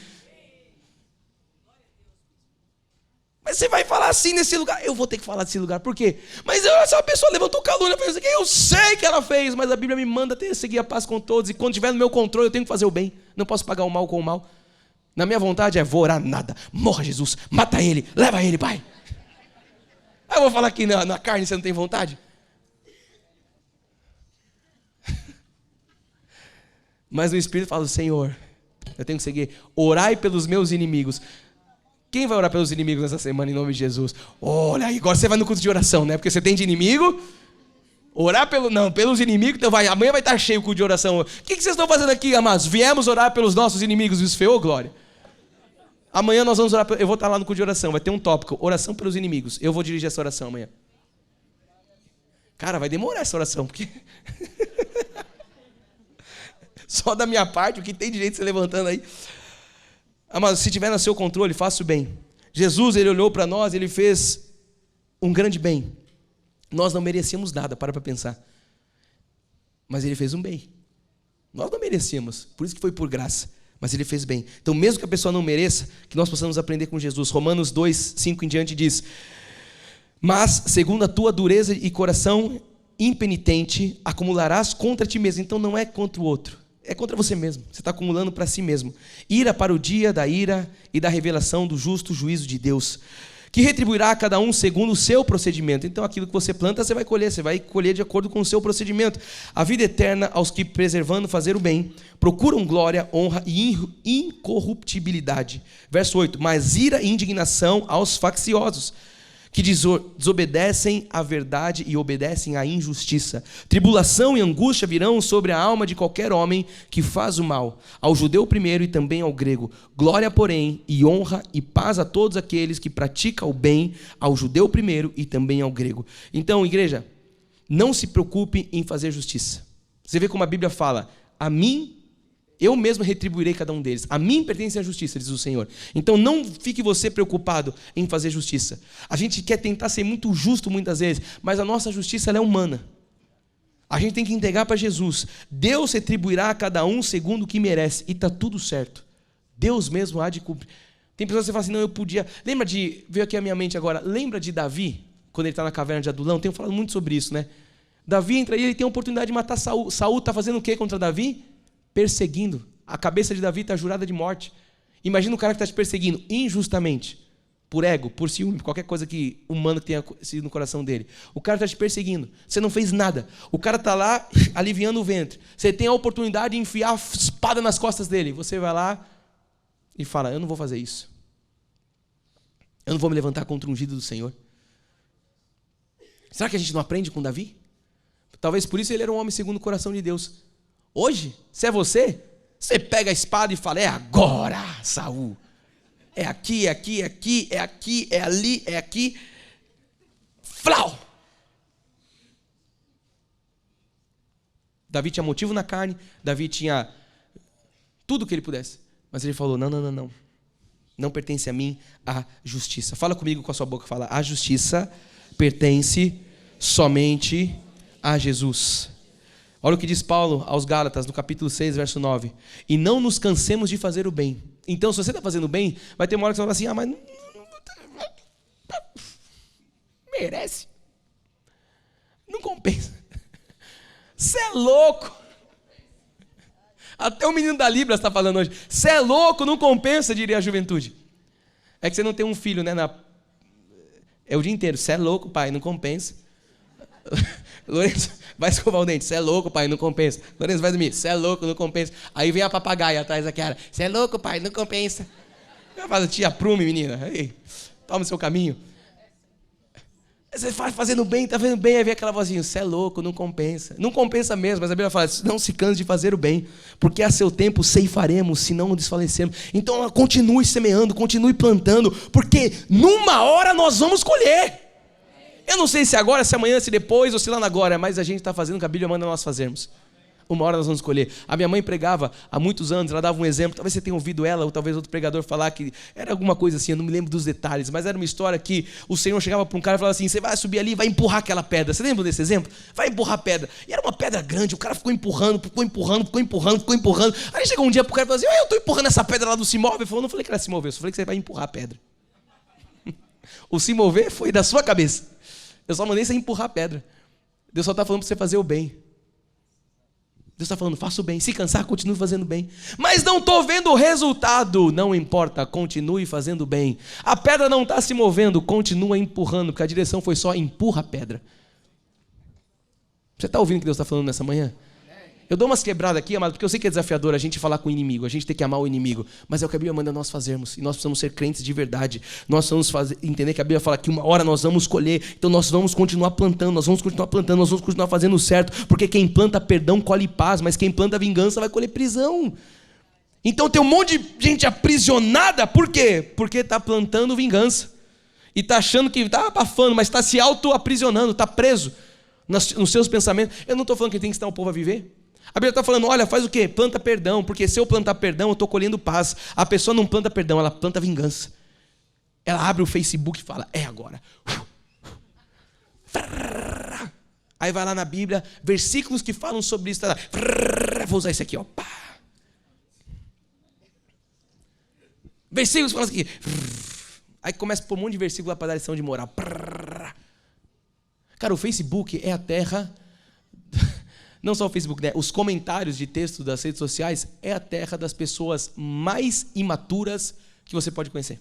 Mas você vai falar assim nesse lugar? Eu vou ter que falar desse lugar. Por quê? Mas essa pessoa levantou calúnia, eu sei que ela fez, mas a Bíblia me manda seguir a paz com todos, e quando estiver no meu controle eu tenho que fazer o bem. Não posso pagar o mal com o mal. Na minha vontade vou orar nada. Morra Jesus, mata ele, leva ele, Pai. Aí eu vou falar que na carne você não tem vontade? Mas no Espírito fala, Senhor, eu tenho que seguir. Orai pelos meus inimigos. Quem vai orar pelos inimigos nessa semana em nome de Jesus? Olha aí, agora você vai no culto de oração, né? Porque você tem de inimigo. Orar pelos inimigos, então amanhã vai estar cheio o culto de oração. O que vocês estão fazendo aqui, amados? Viemos orar pelos nossos inimigos, esfriou, glória. Amanhã nós vamos orar, eu vou estar lá no culto de oração, vai ter um tópico, oração pelos inimigos. Eu vou dirigir essa oração amanhã. Cara, vai demorar essa oração, porque... Só da minha parte, o que tem de gente se levantando aí. Mas se tiver no seu controle, faça o bem. Jesus, ele olhou para nós, ele fez um grande bem. Nós não merecíamos nada, para pensar. Mas ele fez um bem. Nós não merecíamos, por isso que foi por graça. Mas ele fez bem. Então mesmo que a pessoa não mereça, que nós possamos aprender com Jesus. Romanos 2, 5 em diante diz: mas segundo a tua dureza e coração impenitente, acumularás contra ti mesmo. Então não é contra o outro. É contra você mesmo, você está acumulando para si mesmo. Ira para o dia da ira e da revelação do justo juízo de Deus, que retribuirá a cada um segundo o seu procedimento. Então aquilo que você planta, você vai colher de acordo com o seu procedimento. A vida eterna aos que, preservando fazer o bem, procuram glória, honra e incorruptibilidade. Verso 8, mas ira e indignação aos facciosos, que desobedecem à verdade e obedecem à injustiça. Tribulação e angústia virão sobre a alma de qualquer homem que faz o mal, ao judeu primeiro e também ao grego. Glória, porém, e honra e paz a todos aqueles que praticam o bem, ao judeu primeiro e também ao grego. Então, igreja, não se preocupe em fazer justiça. Você vê como a Bíblia fala, a mim, eu mesmo retribuirei cada um deles. A mim pertence a justiça, diz o Senhor. Então não fique você preocupado em fazer justiça. A gente quer tentar ser muito justo muitas vezes, mas a nossa justiça ela é humana. A gente tem que entregar para Jesus. Deus retribuirá a cada um segundo o que merece. E está tudo certo. Deus mesmo há de cumprir. Tem pessoas que falam assim, não, eu podia... veio aqui à minha mente agora, lembra de Davi, quando ele está na caverna de Adulão? Tenho falado muito sobre isso, né? Davi entra aí, ele tem a oportunidade de matar Saul. Saul está fazendo o que contra Davi? Perseguindo. A cabeça de Davi está jurada de morte. Imagina o cara que está te perseguindo injustamente, por ego, por ciúme, por qualquer coisa que humano que tenha sido no coração dele. O cara está te perseguindo, você não fez nada. O cara está lá aliviando o ventre. Você tem a oportunidade de enfiar a espada nas costas dele. Você vai lá e fala, eu não vou fazer isso. Eu não vou me levantar contra o ungido do Senhor. Será que a gente não aprende com Davi? Talvez por isso ele era um homem segundo o coração de Deus. Hoje, se é você pega a espada e fala, é agora, Saul. É aqui, é aqui, é aqui, é aqui, é ali, é aqui. Flau! Davi tinha motivo na carne, Davi tinha tudo o que ele pudesse. Mas ele falou, não. Não pertence a mim a justiça. Fala comigo com a sua boca, fala, a justiça pertence somente a Jesus. Olha o que diz Paulo aos Gálatas, no capítulo 6, verso 9. E não nos cansemos de fazer o bem. Então, se você está fazendo bem, vai ter uma hora que você vai falar assim, mas não merece. Não compensa. Você é louco. Até o menino da Libra está falando hoje. Você é louco, não compensa, diria a juventude. É que você não tem um filho, né? É o dia inteiro. Você é louco, pai, não compensa. Lourenço, vai escovar o dente. Você é louco, pai, não compensa. Lourenço, vai dormir. Você é louco, não compensa. Aí vem a papagaia atrás da cara. Você é louco, pai, não compensa. Eu falo, tia, prume, menina. Aí, toma o seu caminho. Você fazendo bem, tá fazendo bem. Aí vem aquela vozinha. Você é louco, não compensa. Não compensa mesmo, mas a Bíblia fala, não se canse de fazer o bem, porque a seu tempo ceifaremos, se não desfalecemos. Então continue semeando, continue plantando, porque numa hora nós vamos colher. Eu não sei se agora, se amanhã, se depois ou se lá na agora, mas a gente está fazendo o que a Bíblia manda nós fazermos. Uma hora nós vamos escolher. A minha mãe pregava há muitos anos, ela dava um exemplo, talvez você tenha ouvido ela, ou talvez outro pregador falar que era alguma coisa assim, eu não me lembro dos detalhes, mas era uma história que o Senhor chegava para um cara e falava assim, você vai subir ali e vai empurrar aquela pedra. Você lembra desse exemplo? Vai empurrar a pedra. E era uma pedra grande, o cara ficou empurrando. Aí chegou um dia pro cara e falou assim, eu estou empurrando essa pedra lá do se move. Ele falou, não falei que ela se moveu, só falei que você vai empurrar a pedra. O se mover foi da sua cabeça. Eu só mandei você empurrar a pedra. Deus só está falando para você fazer o bem. Deus está falando, faça o bem. Se cansar, continue fazendo bem. Mas não estou vendo o resultado. Não importa, continue fazendo bem. A pedra não está se movendo, continua empurrando, porque a direção foi só empurra a pedra. Você está ouvindo o que Deus está falando nessa manhã? Eu dou umas quebradas aqui, amado, porque eu sei que é desafiador a gente falar com o inimigo, a gente tem que amar o inimigo, mas é o que a Bíblia manda nós fazermos, e nós precisamos ser crentes de verdade, nós precisamos entender que a Bíblia fala que uma hora nós vamos colher, então nós vamos continuar plantando, nós vamos continuar fazendo o certo, porque quem planta perdão colhe paz, mas quem planta vingança vai colher prisão. Então tem um monte de gente aprisionada, por quê? Porque está plantando vingança, e está achando que está abafando, mas está se auto-aprisionando, está preso nos seus pensamentos. Eu não estou falando que tem que ensinar o povo a viver. A Bíblia está falando, olha, faz o quê? Planta perdão, porque se eu plantar perdão, eu estou colhendo paz. A pessoa não planta perdão, ela planta vingança. Ela abre o Facebook e fala, é agora. Aí vai lá na Bíblia, versículos que falam sobre isso. Vou usar esse aqui, ó. Versículos que falam aqui. Aí começa a pôr um monte de versículo lá para dar lição de moral. Cara, o Facebook é a terra... Não só o Facebook, né? Os comentários de texto das redes sociais é a terra das pessoas mais imaturas que você pode conhecer.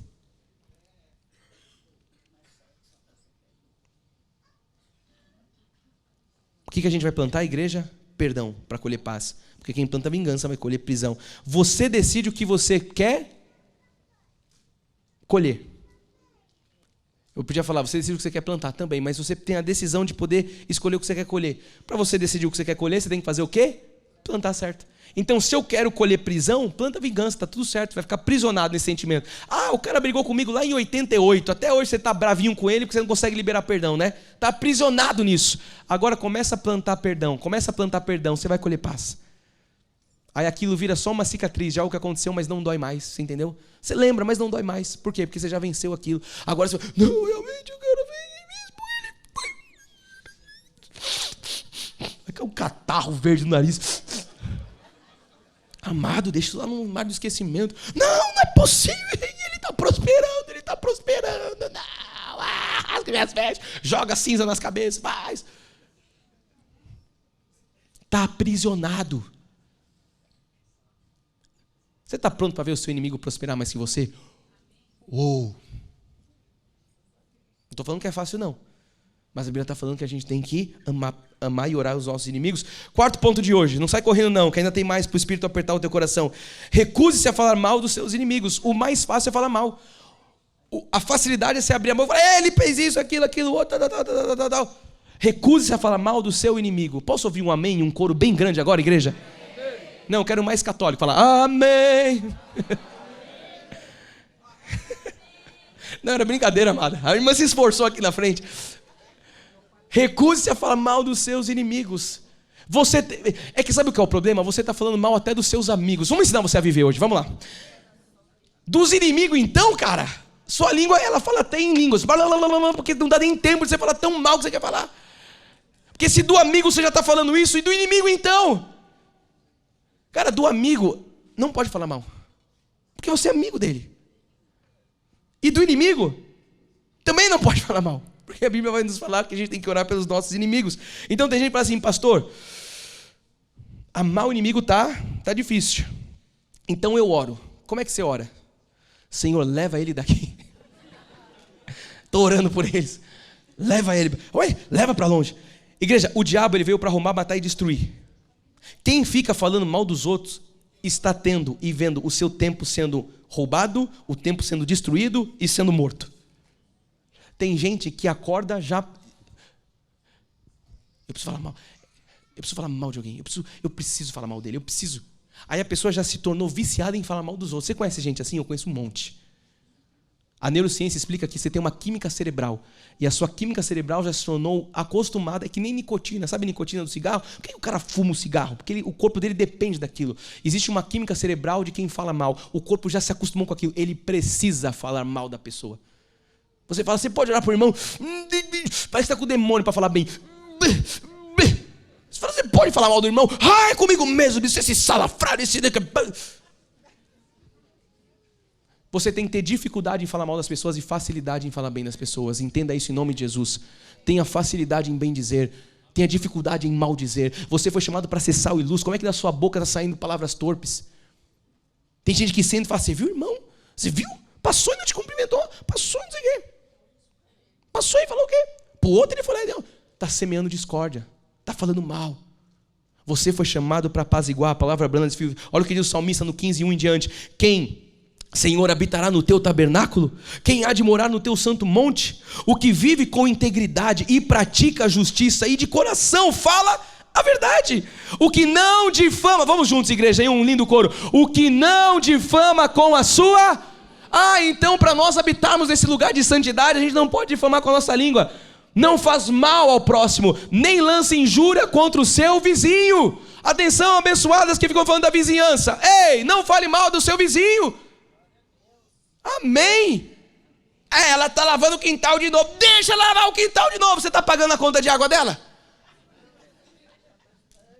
O que a gente vai plantar, igreja? Perdão, para colher paz. Porque quem planta vingança vai colher prisão. Você decide o que você quer colher. Eu podia falar, você decide o que você quer plantar também, mas você tem a decisão de poder escolher o que você quer colher. Para você decidir o que você quer colher, você tem que fazer o quê? Plantar certo. Então, se eu quero colher prisão, planta vingança, está tudo certo, vai ficar aprisionado nesse sentimento. Ah, o cara brigou comigo lá em 88, até hoje você está bravinho com ele porque você não consegue liberar perdão, né? Está aprisionado nisso. Agora começa a plantar perdão, você vai colher paz. Aí aquilo vira só uma cicatriz de algo que aconteceu, mas não dói mais, você entendeu? Você lembra, mas não dói mais. Por quê? Porque você já venceu aquilo. Agora você fala, não, realmente eu quero ver ele. Vai cair um catarro verde no nariz. Amado, deixa isso lá no mar do esquecimento. Não é possível, ele está prosperando, não. Rasga minhas vestes, joga cinza nas cabeças, faz. Está aprisionado. Você está pronto para ver o seu inimigo prosperar mais que você? Não estou falando que é fácil, não. Mas a Bíblia está falando que a gente tem que amar e orar os nossos inimigos. Quarto ponto de hoje. Não sai correndo, não, que ainda tem mais para o Espírito apertar o teu coração. Recuse-se a falar mal dos seus inimigos. O mais fácil é falar mal. A facilidade é você abrir a mão e falar, ele fez isso, aquilo, outro, tal. Recuse-se a falar mal do seu inimigo. Posso ouvir um amém, um coro bem grande agora, igreja? Não, eu quero mais católico. Falar, amém. Não, era brincadeira, amada. A irmã se esforçou aqui na frente. Recuse-se a falar mal dos seus inimigos. É que sabe o que é o problema? Você está falando mal até dos seus amigos. Vamos ensinar você a viver hoje, vamos lá. Dos inimigos, então, cara, sua língua, ela fala até em línguas. Porque não dá nem tempo de você falar tão mal que você quer falar. Porque se do amigo você já está falando isso, e do inimigo, então... Cara, do amigo, não pode falar mal. Porque você é amigo dele. E do inimigo, também não pode falar mal. Porque a Bíblia vai nos falar que a gente tem que orar pelos nossos inimigos. Então tem gente que fala assim, pastor, amar o inimigo tá difícil. Então eu oro. Como é que você ora? Senhor, leva ele daqui. Estou orando por eles. Leva ele. Leva para longe. Igreja, o diabo ele veio para roubar, matar e destruir. Quem fica falando mal dos outros está tendo e vendo o seu tempo sendo roubado, o tempo sendo destruído e sendo morto. Tem gente que acorda já... Eu preciso falar mal. Eu preciso falar mal de alguém. Eu preciso falar mal dele. Aí a pessoa já se tornou viciada em falar mal dos outros. Você conhece gente assim? Eu conheço um monte. A neurociência explica que você tem uma química cerebral. E a sua química cerebral já se tornou acostumada, é que nem nicotina. Sabe a nicotina do cigarro? Por que o cara fuma o cigarro? Porque o corpo dele depende daquilo. Existe uma química cerebral de quem fala mal. O corpo já se acostumou com aquilo. Ele precisa falar mal da pessoa. Você fala, você pode orar para o irmão? Parece que está com o demônio para falar bem. Você fala, você pode falar mal do irmão? É comigo mesmo, esse salafrário, esse... Você tem que ter dificuldade em falar mal das pessoas e facilidade em falar bem das pessoas. Entenda isso em nome de Jesus. Tenha facilidade em bem dizer. Tenha dificuldade em mal dizer. Você foi chamado para ser sal e luz. Como é que da sua boca está saindo palavras torpes? Tem gente que sente e fala, você viu, irmão? Você viu? Passou e não te cumprimentou. Passou e não sei o quê. Passou e falou o quê? Para o outro ele falou, está semeando discórdia. Está falando mal. Você foi chamado para apaziguar. A palavra branda diz, olha o que diz o salmista no 15:1 em diante. Quem, Senhor, habitará no teu tabernáculo? Quem há de morar no teu santo monte? O que vive com integridade e pratica a justiça e de coração fala a verdade. O que não difama, vamos juntos igreja, em um lindo coro. O que não difama com a sua... então para nós habitarmos nesse lugar de santidade, a gente não pode difamar com a nossa língua. Não faz mal ao próximo, nem lance injúria contra o seu vizinho. Atenção, abençoadas que ficam falando da vizinhança. Ei, não fale mal do seu vizinho. Amém. Ela está lavando o quintal de novo. Deixa ela lavar o quintal de novo. Você está pagando a conta de água dela?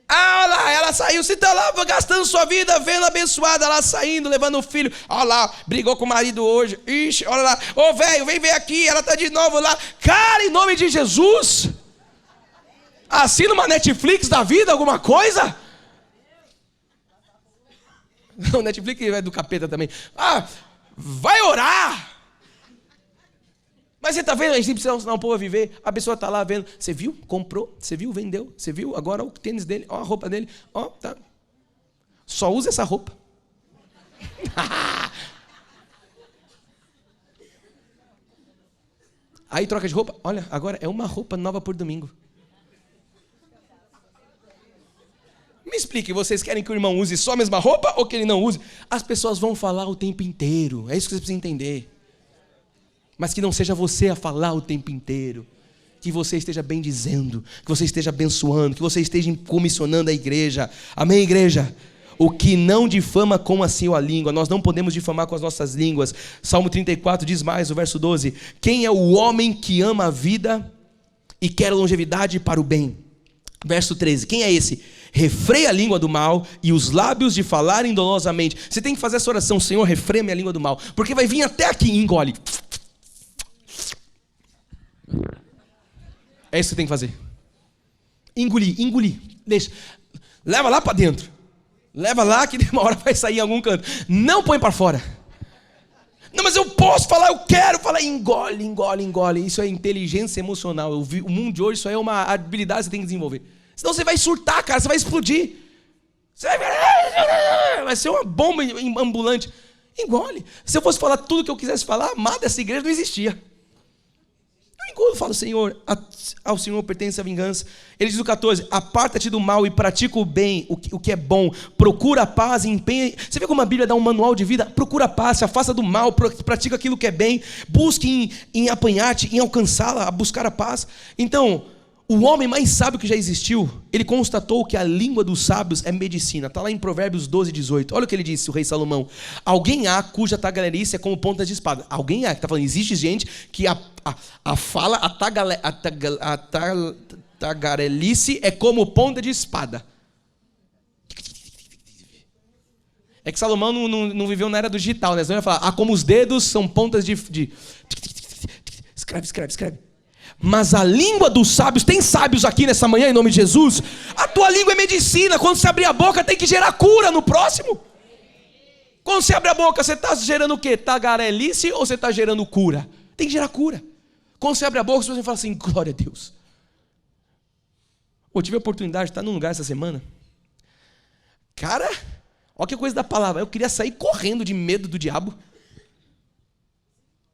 Olha lá, ela saiu. Você está lá gastando sua vida vendo abençoada, ela saindo, levando o filho. Olha lá, brigou com o marido hoje. Ixi, olha lá. Ô velho, vem ver aqui. Ela está de novo lá. Cara, em nome de Jesus, assina uma Netflix da vida, alguma coisa? Não, Netflix é do capeta também. Vai orar. Mas você está vendo, a gente precisa ensinar o povo a viver. A pessoa está lá vendo. Você viu? Comprou. Você viu? Vendeu. Você viu? Agora o tênis dele. Ó a roupa dele. Ó, tá. Só usa essa roupa. Aí troca de roupa. Olha, agora é uma roupa nova por domingo. Me explique, vocês querem que o irmão use só a mesma roupa ou que ele não use? As pessoas vão falar o tempo inteiro. É isso que você precisa entender. Mas que não seja você a falar o tempo inteiro. Que você esteja bem dizendo, que você esteja abençoando, que você esteja comissionando a igreja. Amém, igreja? O que não difama com a sua língua. Nós não podemos difamar com as nossas línguas. Salmo 34 diz mais, o verso 12. Quem é o homem que ama a vida e quer longevidade para o bem? Verso 13. Quem é esse? Refreia a língua do mal e os lábios de falarem dolosamente. Você tem que fazer essa oração. Senhor, refreia minha língua do mal. Porque vai vir até aqui e engole. É isso que você tem que fazer. Engolir. Deixa. Leva lá para dentro. Leva lá que de uma hora vai sair em algum canto. Não põe para fora. Não, mas eu posso falar, eu quero falar. Engole. Isso é inteligência emocional. O mundo de hoje, isso aí é uma habilidade que você tem que desenvolver. Senão você vai surtar, cara. Você vai explodir. Você vai ser uma bomba ambulante. Engole. Se eu fosse falar tudo que eu quisesse falar, amada, essa igreja não existia. Quando fala, Senhor, ao Senhor pertence a vingança. Ele diz no 14, aparta-te do mal e pratica o bem, o que é bom. Procura a paz e empenha. Você vê como a Bíblia dá um manual de vida? Procura a paz, se afasta do mal, pratica aquilo que é bem. Busque em apanhar-te, em alcançá-la, a buscar a paz. Então, o homem mais sábio que já existiu, ele constatou que a língua dos sábios é medicina. Está lá em Provérbios 12:18. Olha o que ele disse, o rei Salomão. Alguém há cuja tagarelice é como pontas de espada. Alguém há, que está falando, existe gente que a tagarelice é como ponta de espada. É que Salomão não viveu na era do digital, né? Você vai falar, como os dedos são pontas de... Escreve. Mas a língua dos sábios, tem sábios aqui nessa manhã em nome de Jesus? A tua língua é medicina. Quando você abrir a boca tem que gerar cura no próximo. Quando você abre a boca, você está gerando o quê? Tagarelice ou você está gerando cura? Tem que gerar cura. Quando você abre a boca, você fala assim, glória a Deus. Eu tive a oportunidade de estar num lugar essa semana. Cara, olha que coisa da palavra. Eu queria sair correndo de medo do diabo.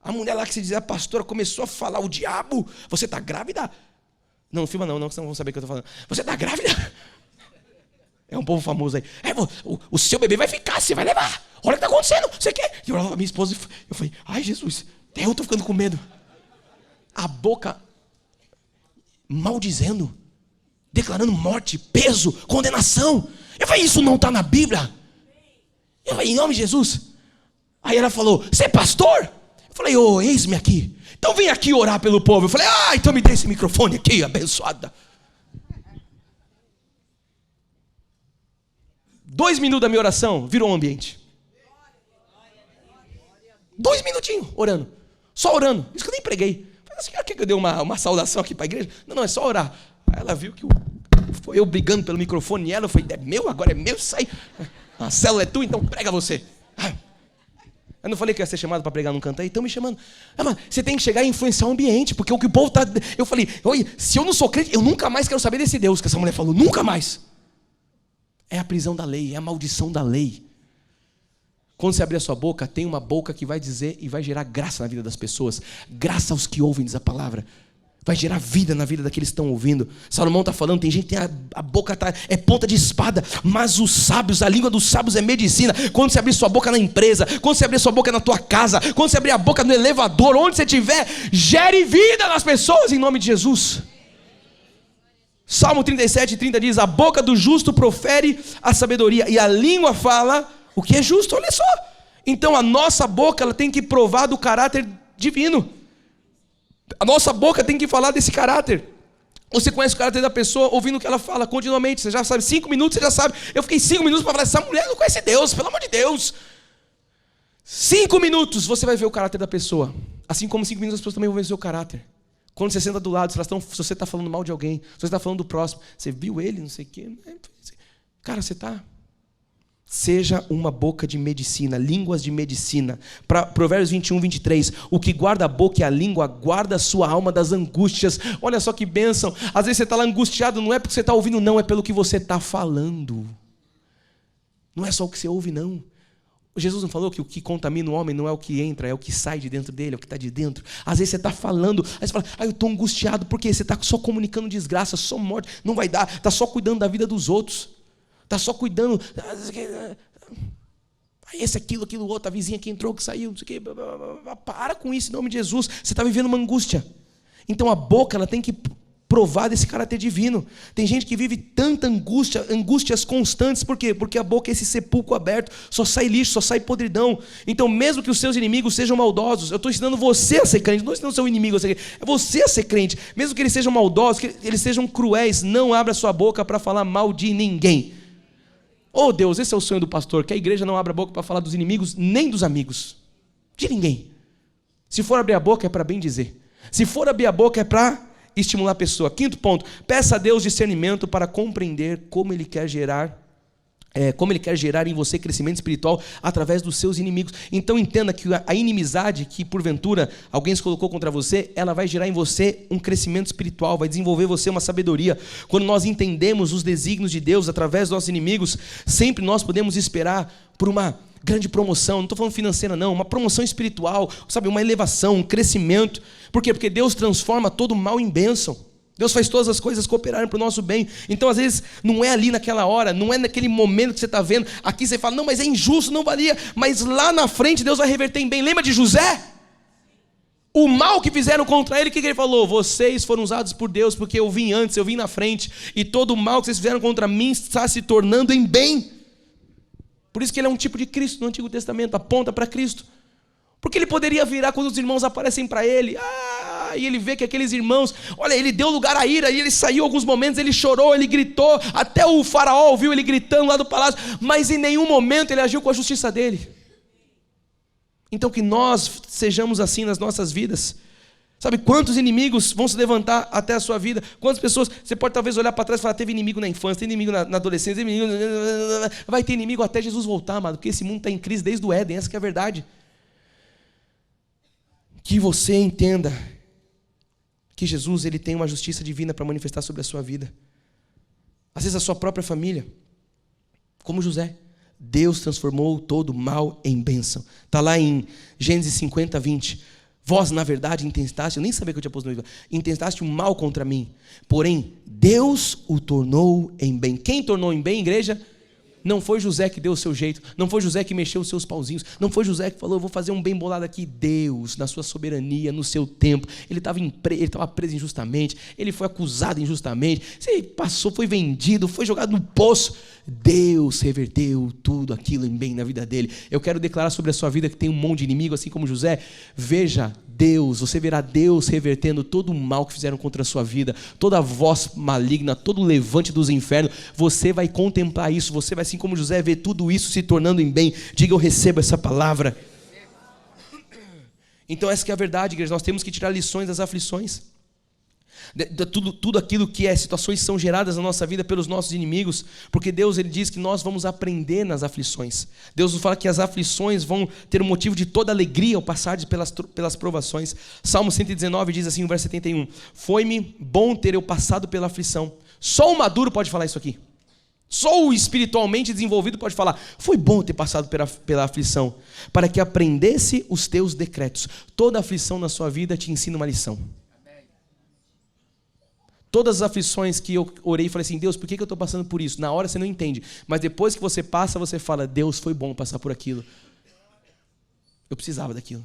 A mulher lá que se dizia pastora começou a falar, o diabo, você está grávida? Não filma não, senão vão saber o que eu estou falando. Você está grávida? É um povo famoso aí. O seu bebê vai ficar, você vai levar. Olha o que está acontecendo, você quer? E eu olhava a minha esposa e eu falei, ai Jesus, Eu estou ficando com medo. A boca maldizendo, declarando morte, peso, condenação. Eu falei, isso não está na Bíblia. Eu falei, em nome de Jesus. Aí ela falou, você é pastor? Eu falei, eis-me aqui. Então vem aqui orar pelo povo. Eu falei, então me dê esse microfone aqui, abençoada. 2 minutos da minha oração, virou um ambiente. 2 minutinhos orando. Só orando. Isso que eu nem preguei. Falei, a senhora quer que eu dê uma saudação aqui para a igreja? Não, é só orar. Aí ela viu que foi eu brigando pelo microfone e ela. Eu falei, é meu, agora é meu, sai. A célula é tua, então prega você. Eu não falei que ia ser chamado para pregar num canto aí? Estão me chamando. Mas você tem que chegar e influenciar o ambiente, porque o que o povo está... Eu falei, se eu não sou crente, eu nunca mais quero saber desse Deus que essa mulher falou. Nunca mais. É a prisão da lei, é a maldição da lei. Quando você abrir a sua boca, tem uma boca que vai dizer e vai gerar graça na vida das pessoas. Graça aos que ouvem, diz a palavra. Vai gerar vida na vida daqueles que estão ouvindo. Salomão está falando, tem gente que tem a boca é ponta de espada, mas os sábios, a língua dos sábios é medicina. Quando você abrir sua boca na empresa, quando você abrir sua boca na tua casa, quando você abrir a boca no elevador, onde você estiver, gere vida nas pessoas em nome de Jesus. Salmo 37:30 diz, a boca do justo profere a sabedoria e a língua fala o que é justo. Olha só. Então a nossa boca ela tem que provar do caráter divino. A nossa boca tem que falar desse caráter. Você conhece o caráter da pessoa ouvindo o que ela fala continuamente. Você já sabe, 5 minutos você já sabe. Eu fiquei 5 minutos para falar, essa mulher não conhece Deus, pelo amor de Deus. 5 minutos você vai ver o caráter da pessoa. Assim como 5 minutos as pessoas também vão ver o seu caráter. Quando você senta do lado, se você está falando mal de alguém, se você está falando do próximo, você viu ele, não sei o quê. Cara, você está... Seja uma boca de medicina, línguas de medicina. Provérbios 21:23. O que guarda a boca e a língua, guarda a sua alma das angústias. Olha só que bênção. Às vezes você está lá angustiado, não é porque você está ouvindo, não, é pelo que você está falando. Não é só o que você ouve, não. Jesus não falou que o que contamina o homem não é o que entra, é o que sai de dentro dele, é o que está de dentro. Às vezes você está falando, aí você fala, eu estou angustiado, porque você está só comunicando desgraça, só morte, não vai dar, está só cuidando da vida dos outros. Está só cuidando. Esse, aquilo, outro, a vizinha que entrou, que saiu, não sei o quê. Para com isso em nome de Jesus. Você está vivendo uma angústia. Então a boca ela tem que provar desse caráter divino. Tem gente que vive tanta angústia, angústias constantes. Por quê? Porque a boca é esse sepulcro aberto. Só sai lixo, só sai podridão. Então mesmo que os seus inimigos sejam maldosos, eu estou ensinando você a ser crente. Não estou ensinando o seu inimigo a ser crente. É você a ser crente. Mesmo que eles sejam maldosos, que eles sejam cruéis, não abra sua boca para falar mal de ninguém. Oh Deus, esse é o sonho do pastor, que a igreja não abra a boca para falar dos inimigos, nem dos amigos, de ninguém. Se for abrir a boca é para bem dizer. Se for abrir a boca é para estimular a pessoa. 5º ponto, peça a Deus discernimento para compreender como Ele quer gerar em você crescimento espiritual através dos seus inimigos. Então entenda que a inimizade que porventura alguém se colocou contra você, ela vai gerar em você um crescimento espiritual, vai desenvolver você uma sabedoria. Quando nós entendemos os desígnios de Deus através dos nossos inimigos, sempre nós podemos esperar por uma grande promoção, não estou falando financeira não, uma promoção espiritual, sabe, uma elevação, um crescimento. Por quê? Porque Deus transforma todo mal em bênção. Deus faz todas as coisas cooperarem para o nosso bem. Então às vezes não é ali naquela hora, não é naquele momento que você está vendo. Aqui você fala, não, mas é injusto, não valia. Mas lá na frente Deus vai reverter em bem. Lembra de José? O mal que fizeram contra ele, o que ele falou? Vocês foram usados por Deus porque eu vim antes, eu vim na frente. E todo o mal que vocês fizeram contra mim está se tornando em bem. Por isso que ele é um tipo de Cristo no Antigo Testamento, aponta para Cristo. Porque ele poderia virar quando os irmãos aparecem para ele. E ele vê que aqueles irmãos, olha, ele deu lugar à ira, e ele saiu alguns momentos, ele chorou, ele gritou, até o faraó ouviu ele gritando lá do palácio, mas em nenhum momento ele agiu com a justiça dele. Então que nós sejamos assim nas nossas vidas. Sabe quantos inimigos vão se levantar até a sua vida? Quantas pessoas, você pode talvez olhar para trás e falar, teve inimigo na infância, teve inimigo na adolescência, teve inimigo... vai ter inimigo até Jesus voltar, amado, porque esse mundo está em crise desde o Éden, essa que é a verdade. Que você entenda que Jesus ele tem uma justiça divina para manifestar sobre a sua vida. Às vezes a sua própria família, como José, Deus transformou todo mal em bênção. Está lá em Gênesis 50:20. Vós, na verdade, intentaste, eu nem sabia que eu tinha posto no livro, intentaste o mal contra mim, porém, Deus o tornou em bem. Quem tornou em bem, igreja? Não foi José que deu o seu jeito, não foi José que mexeu os seus pauzinhos, não foi José que falou, eu vou fazer um bem bolado aqui. Deus, na sua soberania, no seu tempo, ele estava preso injustamente, ele foi acusado injustamente, ele passou, foi vendido, foi jogado no poço. Deus reverteu tudo aquilo em bem na vida dele. Eu quero declarar sobre a sua vida que tem um monte de inimigo, assim como José. Veja Deus, você verá Deus revertendo todo o mal que fizeram contra a sua vida, toda a voz maligna, todo o levante dos infernos. Você vai contemplar isso, você vai, assim como José, ver tudo isso se tornando em bem. Diga, eu recebo essa palavra. Então essa que é a verdade, igreja. Nós temos que tirar lições das aflições. Tudo aquilo que situações são geradas na nossa vida pelos nossos inimigos, porque Deus, ele diz que nós vamos aprender nas aflições. Deus nos fala que as aflições vão ter um motivo de toda alegria ao passar pelas provações. Salmo 119 diz assim, no verso 71, foi-me bom ter eu passado pela aflição. Só o maduro pode falar isso aqui. Só o espiritualmente desenvolvido pode falar, foi bom ter passado pela aflição, para que aprendesse os teus decretos. Toda aflição na sua vida te ensina uma lição. Todas as aflições que eu orei e falei assim, Deus, por que eu estou passando por isso? Na hora você não entende, mas depois que você passa, você fala, Deus, foi bom passar por aquilo. Eu precisava daquilo.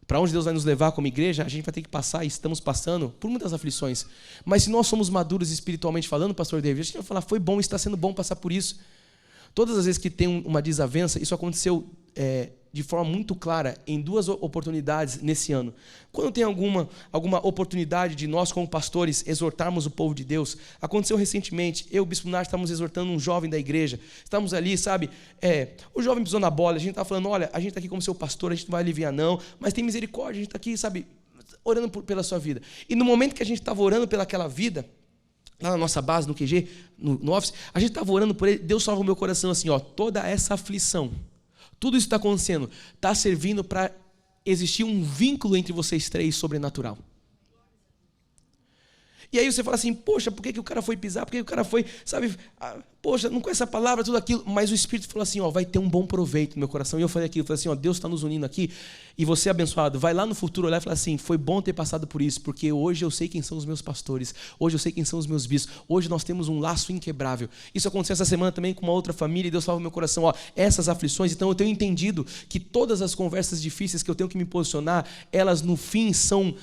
Para onde Deus vai nos levar como igreja, a gente vai ter que passar, e estamos passando, por muitas aflições. Mas se nós somos maduros espiritualmente falando, pastor David, a gente vai falar, foi bom, está sendo bom passar por isso. Todas as vezes que tem uma desavença, isso aconteceu de forma muito clara em 2 oportunidades nesse ano. Quando tem alguma oportunidade de nós como pastores exortarmos o povo de Deus, aconteceu recentemente, eu e o Bispo Nath estávamos exortando um jovem da igreja, estávamos ali, sabe, o jovem pisou na bola, a gente estava falando, olha, a gente está aqui como seu pastor, a gente não vai aliviar não, mas tem misericórdia, a gente está aqui, sabe, orando pela sua vida. E no momento que a gente estava orando pelaquela vida, lá na nossa base, no QG, no office, a gente estava orando por ele, Deus salva o meu coração assim, toda essa aflição, tudo isso está acontecendo, está servindo para existir um vínculo entre vocês três sobrenatural. E aí você fala assim, poxa, por que o cara foi pisar? Por que o cara foi, sabe, poxa, não conhece a palavra, tudo aquilo. Mas o Espírito falou assim, vai ter um bom proveito no meu coração. E eu falei aquilo, falei assim, Deus está nos unindo aqui. E você abençoado, vai lá no futuro olhar e falar assim, foi bom ter passado por isso, porque hoje eu sei quem são os meus pastores. Hoje eu sei quem são os meus bispos. Hoje nós temos um laço inquebrável. Isso aconteceu essa semana também com uma outra família. E Deus falava no meu coração, essas aflições. Então eu tenho entendido que todas as conversas difíceis que eu tenho que me posicionar, elas no fim são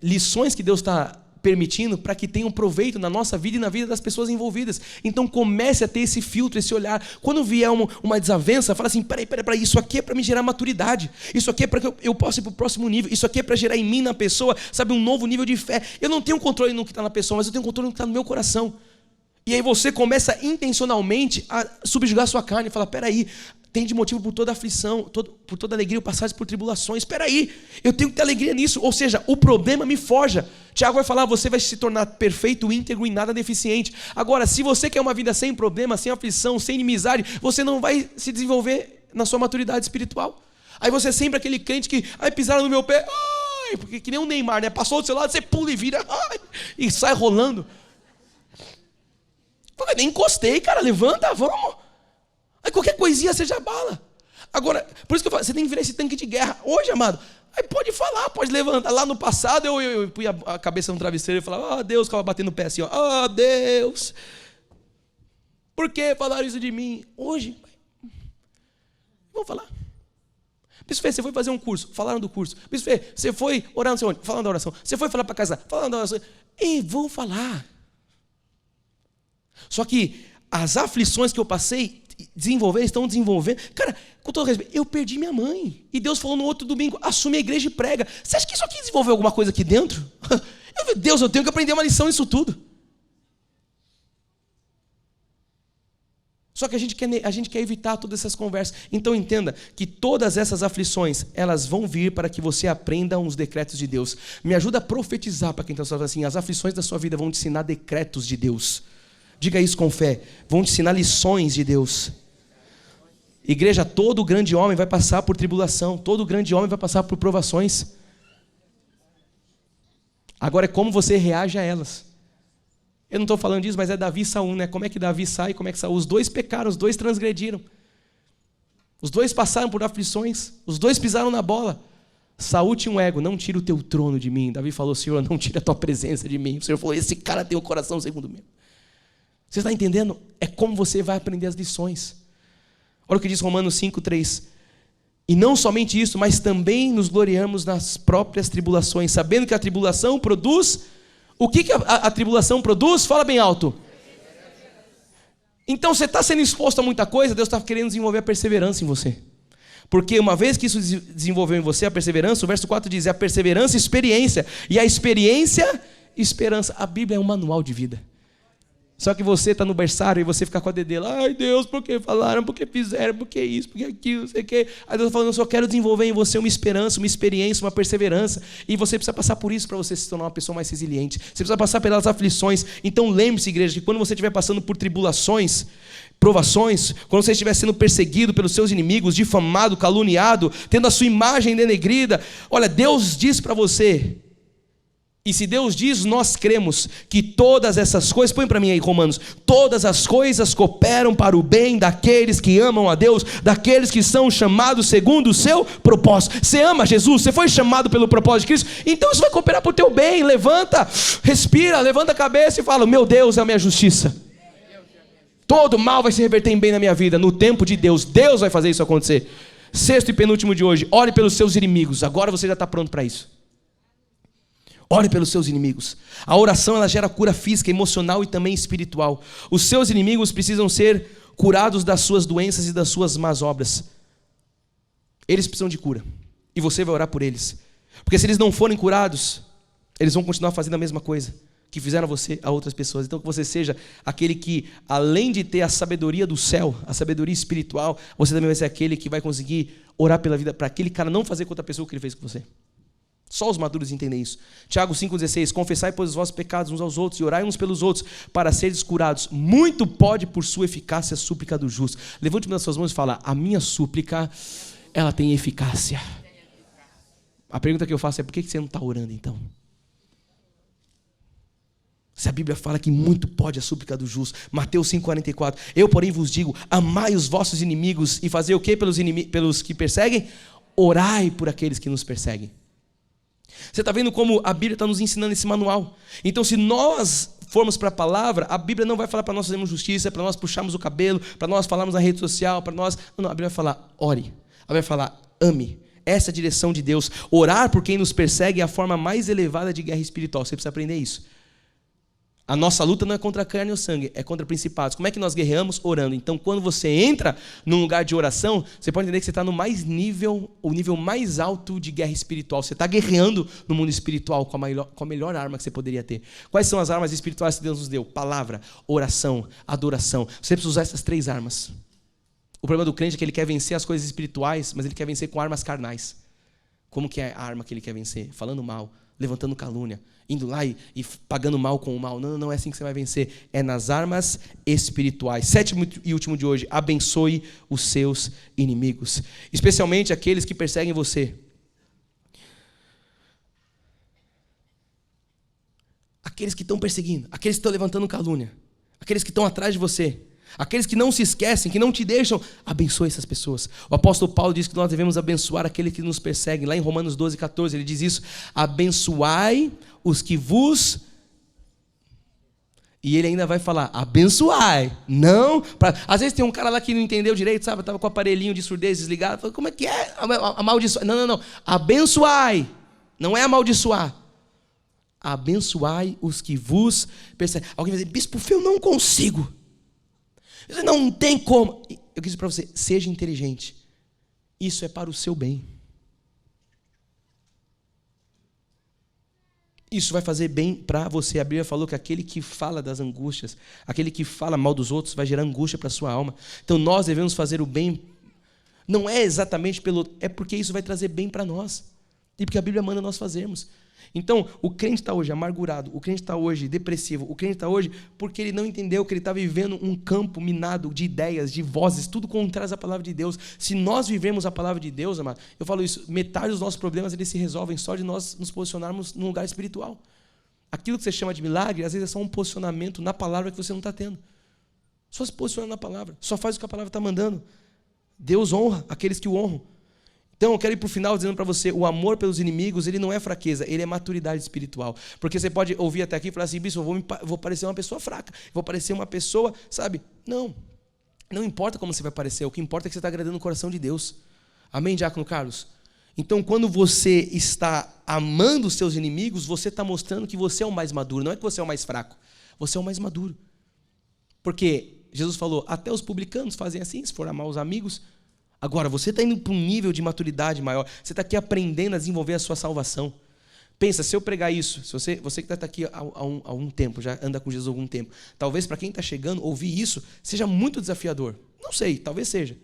lições que Deus está permitindo para que tenham proveito na nossa vida e na vida das pessoas envolvidas. Então comece a ter esse filtro, esse olhar. Quando vier uma desavença, fala assim, peraí, isso aqui é para me gerar maturidade, isso aqui é para que eu possa ir para o próximo nível, isso aqui é para gerar em mim, na pessoa, sabe, um novo nível de fé. Eu não tenho controle no que está na pessoa, mas eu tenho controle no que está no meu coração. E aí você começa intencionalmente a subjugar a sua carne e fala, peraí, tem de motivo por toda aflição, por toda alegria, passagens por tribulações. Espera aí, eu tenho que ter alegria nisso. Ou seja, o problema me forja. Tiago vai falar, você vai se tornar perfeito, íntegro e nada deficiente. Agora, se você quer uma vida sem problema, sem aflição, sem inimizade, você não vai se desenvolver na sua maturidade espiritual. Aí você é sempre aquele crente que, pisaram no meu pé, porque que nem um Neymar, né? Passou do seu lado, você pula e vira, e sai rolando. Eu nem encostei, cara, levanta, vamos. Aí qualquer coisinha você já abala. Agora, por isso que eu falo, você tem que virar esse tanque de guerra. Hoje, amado, aí pode falar, pode levantar. Lá no passado eu punha a cabeça no travesseiro e falava, Deus, ficava batendo o pé assim, Deus, por que falaram isso de mim? Hoje, vamos falar. Bispo Fê, você foi fazer um curso, falaram do curso. Bispo Fê, você foi orar não sei onde, falando da oração. Você foi falar para casar, falando da oração. E vou falar. Só que as aflições que eu passei, estão desenvolvendo. Cara, com todo respeito, eu perdi minha mãe. E Deus falou no outro domingo, assume a igreja e prega. Você acha que isso aqui desenvolveu alguma coisa aqui dentro? Deus, eu tenho que aprender uma lição nisso tudo. Só que a gente quer evitar todas essas conversas. Então entenda que todas essas aflições, elas vão vir para que você aprenda uns decretos de Deus. Me ajuda a profetizar para quem está falando assim, as aflições da sua vida vão te ensinar decretos de Deus. Diga isso com fé. Vão te ensinar lições de Deus. Igreja, todo grande homem vai passar por tribulação. Todo grande homem vai passar por provações. Agora é como você reage a elas. Eu não estou falando disso, mas é Davi e Saul, né? Como é que Davi sai, como é que Saul? Os dois pecaram, os dois transgrediram. Os dois passaram por aflições. Os dois pisaram na bola. Saul tinha um ego, não tira o teu trono de mim. Davi falou, Senhor, não tira a tua presença de mim. O Senhor falou, esse cara tem o coração segundo o meu. Você está entendendo? É como você vai aprender as lições. Olha o que diz Romanos 5:3. E não somente isso, mas também nos gloriamos nas próprias tribulações, sabendo que a tribulação produz... O que a tribulação produz? Fala bem alto. Então você está sendo exposto a muita coisa, Deus está querendo desenvolver a perseverança em você. Porque uma vez que isso desenvolveu em você a perseverança, o verso 4 diz, a perseverança, experiência, e a experiência, esperança. A Bíblia é um manual de vida. Só que você está no berçário e você fica com a dedela, ai Deus, por que falaram, por que fizeram, por que isso, por que aquilo, não sei o quê. Aí Deus está falando, eu só quero desenvolver em você uma esperança, uma experiência, uma perseverança. E você precisa passar por isso para você se tornar uma pessoa mais resiliente. Você precisa passar pelas aflições. Então lembre-se, igreja, que quando você estiver passando por tribulações, provações, quando você estiver sendo perseguido pelos seus inimigos, difamado, caluniado, tendo a sua imagem denegrida, olha, Deus diz para você... E se Deus diz, nós cremos que todas essas coisas, põe para mim aí Romanos, todas as coisas cooperam para o bem daqueles que amam a Deus, daqueles que são chamados segundo o seu propósito. Você ama Jesus, você foi chamado pelo propósito de Cristo, então isso vai cooperar para o teu bem. Levanta, respira, levanta a cabeça e fala, meu Deus é a minha justiça. Todo mal vai se reverter em bem na minha vida, no tempo de Deus, Deus vai fazer isso acontecer. Sexto e penúltimo de hoje, ore pelos seus inimigos, agora você já está pronto para isso. Ore pelos seus inimigos. A oração ela gera cura física, emocional e também espiritual. Os seus inimigos precisam ser curados das suas doenças e das suas más obras. Eles precisam de cura. E você vai orar por eles. Porque se eles não forem curados, eles vão continuar fazendo a mesma coisa que fizeram a você, a outras pessoas. Então que você seja aquele que, além de ter a sabedoria do céu, a sabedoria espiritual, você também vai ser aquele que vai conseguir orar pela vida, para aquele cara não fazer com outra pessoa o que ele fez com você. Só os maduros entendem isso. Tiago 5,16, confessai, pois, os vossos pecados uns aos outros e orai uns pelos outros, para seres curados. Muito pode por sua eficácia a súplica do justo. Levante uma das suas mãos e fala, a minha súplica, ela tem eficácia. A pergunta que eu faço é, por que você não está orando então? Se a Bíblia fala que muito pode a súplica do justo. Mateus 5,44, eu porém vos digo, amai os vossos inimigos e fazei o que pelos que perseguem? Orai por aqueles que nos perseguem. Você está vendo como a Bíblia está nos ensinando esse manual. Então se nós formos para a palavra, a Bíblia não vai falar para nós fazermos justiça, para nós puxarmos o cabelo, para nós falarmos na rede social, para nós... Não, a Bíblia vai falar, ore. A Bíblia vai falar, ame. Essa é a direção de Deus. Orar por quem nos persegue é a forma mais elevada de guerra espiritual. Você precisa aprender isso. A nossa luta não é contra a carne ou sangue, é contra principados. Como é que nós guerreamos? Orando. Então, quando você entra num lugar de oração, você pode entender que você está no o nível mais alto de guerra espiritual. Você está guerreando no mundo espiritual com a melhor arma que você poderia ter. Quais são as armas espirituais que Deus nos deu? Palavra, oração, adoração. Você precisa usar essas 3 armas. O problema do crente é que ele quer vencer as coisas espirituais, mas ele quer vencer com armas carnais. Como que é a arma que ele quer vencer? Falando mal, levantando calúnia, indo lá e pagando mal com o mal. Não é assim que você vai vencer. É nas armas espirituais. 7º e último de hoje. Abençoe os seus inimigos. Especialmente aqueles que perseguem você. Aqueles que estão perseguindo. Aqueles que estão levantando calúnia. Aqueles que estão atrás de você. Aqueles que não se esquecem, que não te deixam, abençoe essas pessoas. O apóstolo Paulo diz que nós devemos abençoar aqueles que nos perseguem. Lá em Romanos 12,14, ele diz isso. Abençoai os que vos... E ele ainda vai falar, abençoai. Não... Às vezes tem um cara lá que não entendeu direito, sabe? Estava com o aparelhinho de surdez desligado. Falei, como é que é? Amaldiçoar. Não. Abençoai. Não é amaldiçoar. Abençoai os que vos perseguem. Alguém vai dizer, bispo, eu não consigo. Não tem como. Eu quis dizer para você, seja inteligente. Isso é para o seu bem. Isso vai fazer bem para você. A Bíblia falou que aquele que fala das angústias, aquele que fala mal dos outros, vai gerar angústia para a sua alma. Então nós devemos fazer o bem. Não é exatamente pelo... É porque isso vai trazer bem para nós. E porque a Bíblia manda nós fazermos. Então, o crente está hoje amargurado, o crente está hoje depressivo, o crente está hoje porque ele não entendeu que ele está vivendo um campo minado de ideias, de vozes, tudo contrário à palavra de Deus. Se nós vivemos a palavra de Deus, amado, eu falo isso, metade dos nossos problemas eles se resolvem só de nós nos posicionarmos num lugar espiritual. Aquilo que você chama de milagre, às vezes é só um posicionamento na palavra que você não está tendo. Só se posiciona na palavra, só faz o que a palavra está mandando. Deus honra aqueles que o honram. Então eu quero ir para o final dizendo para você, o amor pelos inimigos, ele não é fraqueza, ele é maturidade espiritual. Porque você pode ouvir até aqui e falar assim, bispo, eu vou parecer uma pessoa fraca, vou parecer uma pessoa, sabe? Não importa como você vai parecer, o que importa é que você está agradando o coração de Deus. Amém, Diácono Carlos? Então, quando você está amando os seus inimigos, você está mostrando que você é o mais maduro, não é que você é o mais fraco, você é o mais maduro. Porque Jesus falou, até os publicanos fazem assim, se for amar os amigos. Agora, você está indo para um nível de maturidade maior, você está aqui aprendendo a desenvolver a sua salvação. Pensa, se eu pregar isso, se você que está aqui há um tempo, já anda com Jesus há algum tempo, talvez para quem está chegando, ouvir isso seja muito desafiador. Não sei, talvez seja.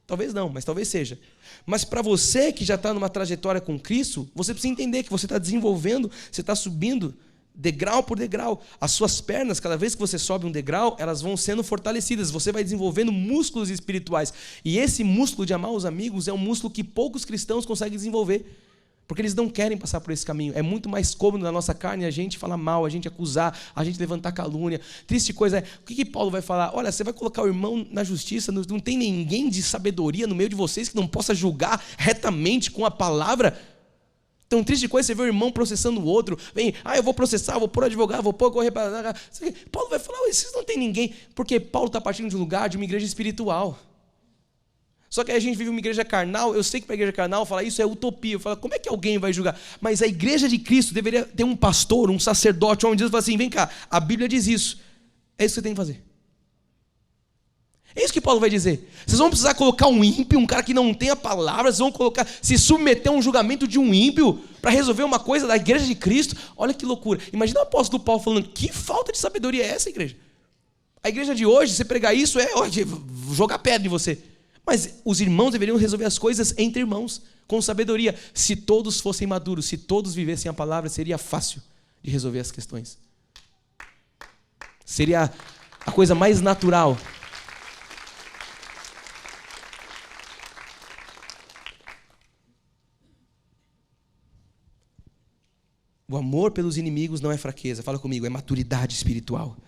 Talvez não, mas talvez seja. Mas para você que já está numa trajetória com Cristo, você precisa entender que você está desenvolvendo, você está subindo degrau por degrau. As suas pernas, cada vez que você sobe um degrau, elas vão sendo fortalecidas. Você vai desenvolvendo músculos espirituais. E esse músculo de amar os amigos é um músculo que poucos cristãos conseguem desenvolver. Porque eles não querem passar por esse caminho. É muito mais cômodo na nossa carne a gente falar mal, a gente acusar, a gente levantar calúnia. Triste coisa é, o que Paulo vai falar? Olha, você vai colocar o irmão na justiça, não tem ninguém de sabedoria no meio de vocês que não possa julgar retamente com a palavra. Então, triste coisa é você ver o irmão processando o outro. Vem, eu vou processar, vou pôr advogado, vou pôr correr para... Paulo vai falar, vocês não tem ninguém. Porque Paulo está partindo de um lugar, de uma igreja espiritual. Só que aí a gente vive uma igreja carnal, eu sei que para a igreja carnal falar isso é utopia. Eu falo, como é que alguém vai julgar? Mas a igreja de Cristo deveria ter um pastor, um sacerdote, onde Deus fala assim, vem cá, a Bíblia diz isso. É isso que você tem que fazer. É isso que Paulo vai dizer. Vocês vão precisar colocar um ímpio, um cara que não tem a palavra, vocês vão se submeter a um julgamento de um ímpio para resolver uma coisa da igreja de Cristo. Olha que loucura. Imagina o apóstolo Paulo falando, que falta de sabedoria é essa, igreja? A igreja de hoje, você pregar isso, jogar pedra em você. Mas os irmãos deveriam resolver as coisas entre irmãos, com sabedoria. Se todos fossem maduros, se todos vivessem a palavra, seria fácil de resolver as questões. Seria a coisa mais natural. O amor pelos inimigos não é fraqueza. Fala comigo, é maturidade espiritual.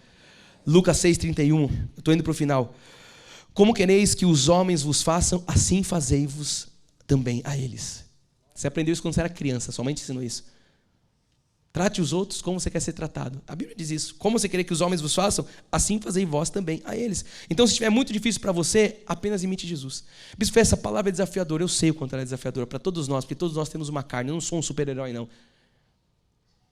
Lucas 6,31. Eu estou indo para o final. Como quereis que os homens vos façam, assim fazei-vos também a eles. Você aprendeu isso quando você era criança, sua mãe te ensinou isso. Trate os outros como você quer ser tratado. A Bíblia diz isso. Como você quer que os homens vos façam, assim fazei vós também a eles. Então, se estiver muito difícil para você, apenas imite Jesus. Bispo, essa palavra é desafiadora. Eu sei o quanto ela é desafiadora para todos nós, porque todos nós temos uma carne. Eu não sou um super-herói, não.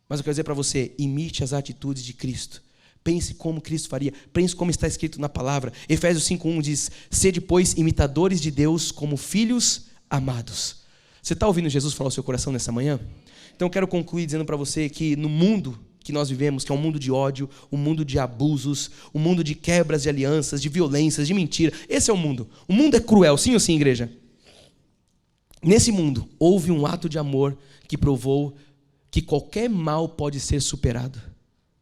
Mas eu quero dizer para você, imite as atitudes de Cristo. Pense como Cristo faria. Pense como está escrito na palavra. Efésios 5:1 diz, sede, pois, imitadores de Deus como filhos amados. Você está ouvindo Jesus falar ao seu coração nessa manhã? Então eu quero concluir dizendo para você que no mundo que nós vivemos, que é um mundo de ódio, um mundo de abusos, um mundo de quebras de alianças, de violências, de mentira. Esse é o mundo. O mundo é cruel, sim ou sim, igreja? Nesse mundo, houve um ato de amor que provou que qualquer mal pode ser superado.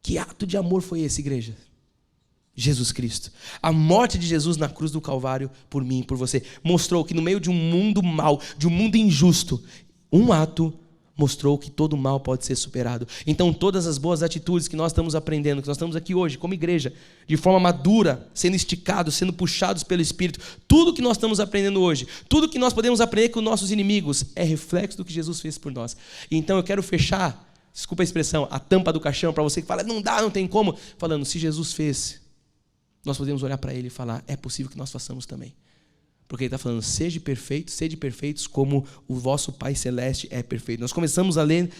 Que ato de amor foi esse, igreja? Jesus Cristo. A morte de Jesus na cruz do Calvário, por mim e por você, mostrou que no meio de um mundo mau, de um mundo injusto, um ato mostrou que todo mal pode ser superado. Então todas as boas atitudes que nós estamos aprendendo, que nós estamos aqui hoje como igreja, de forma madura, sendo esticados, sendo puxados pelo Espírito, tudo que nós estamos aprendendo hoje, tudo que nós podemos aprender com nossos inimigos, é reflexo do que Jesus fez por nós. Então eu quero fechar, desculpa a expressão, a tampa do caixão para você que fala, não dá, não tem como, falando, se Jesus fez, nós podemos olhar para ele e falar, é possível que nós façamos também. Porque ele está falando, sede perfeitos como o vosso Pai Celeste é perfeito. Nós começamos a ler,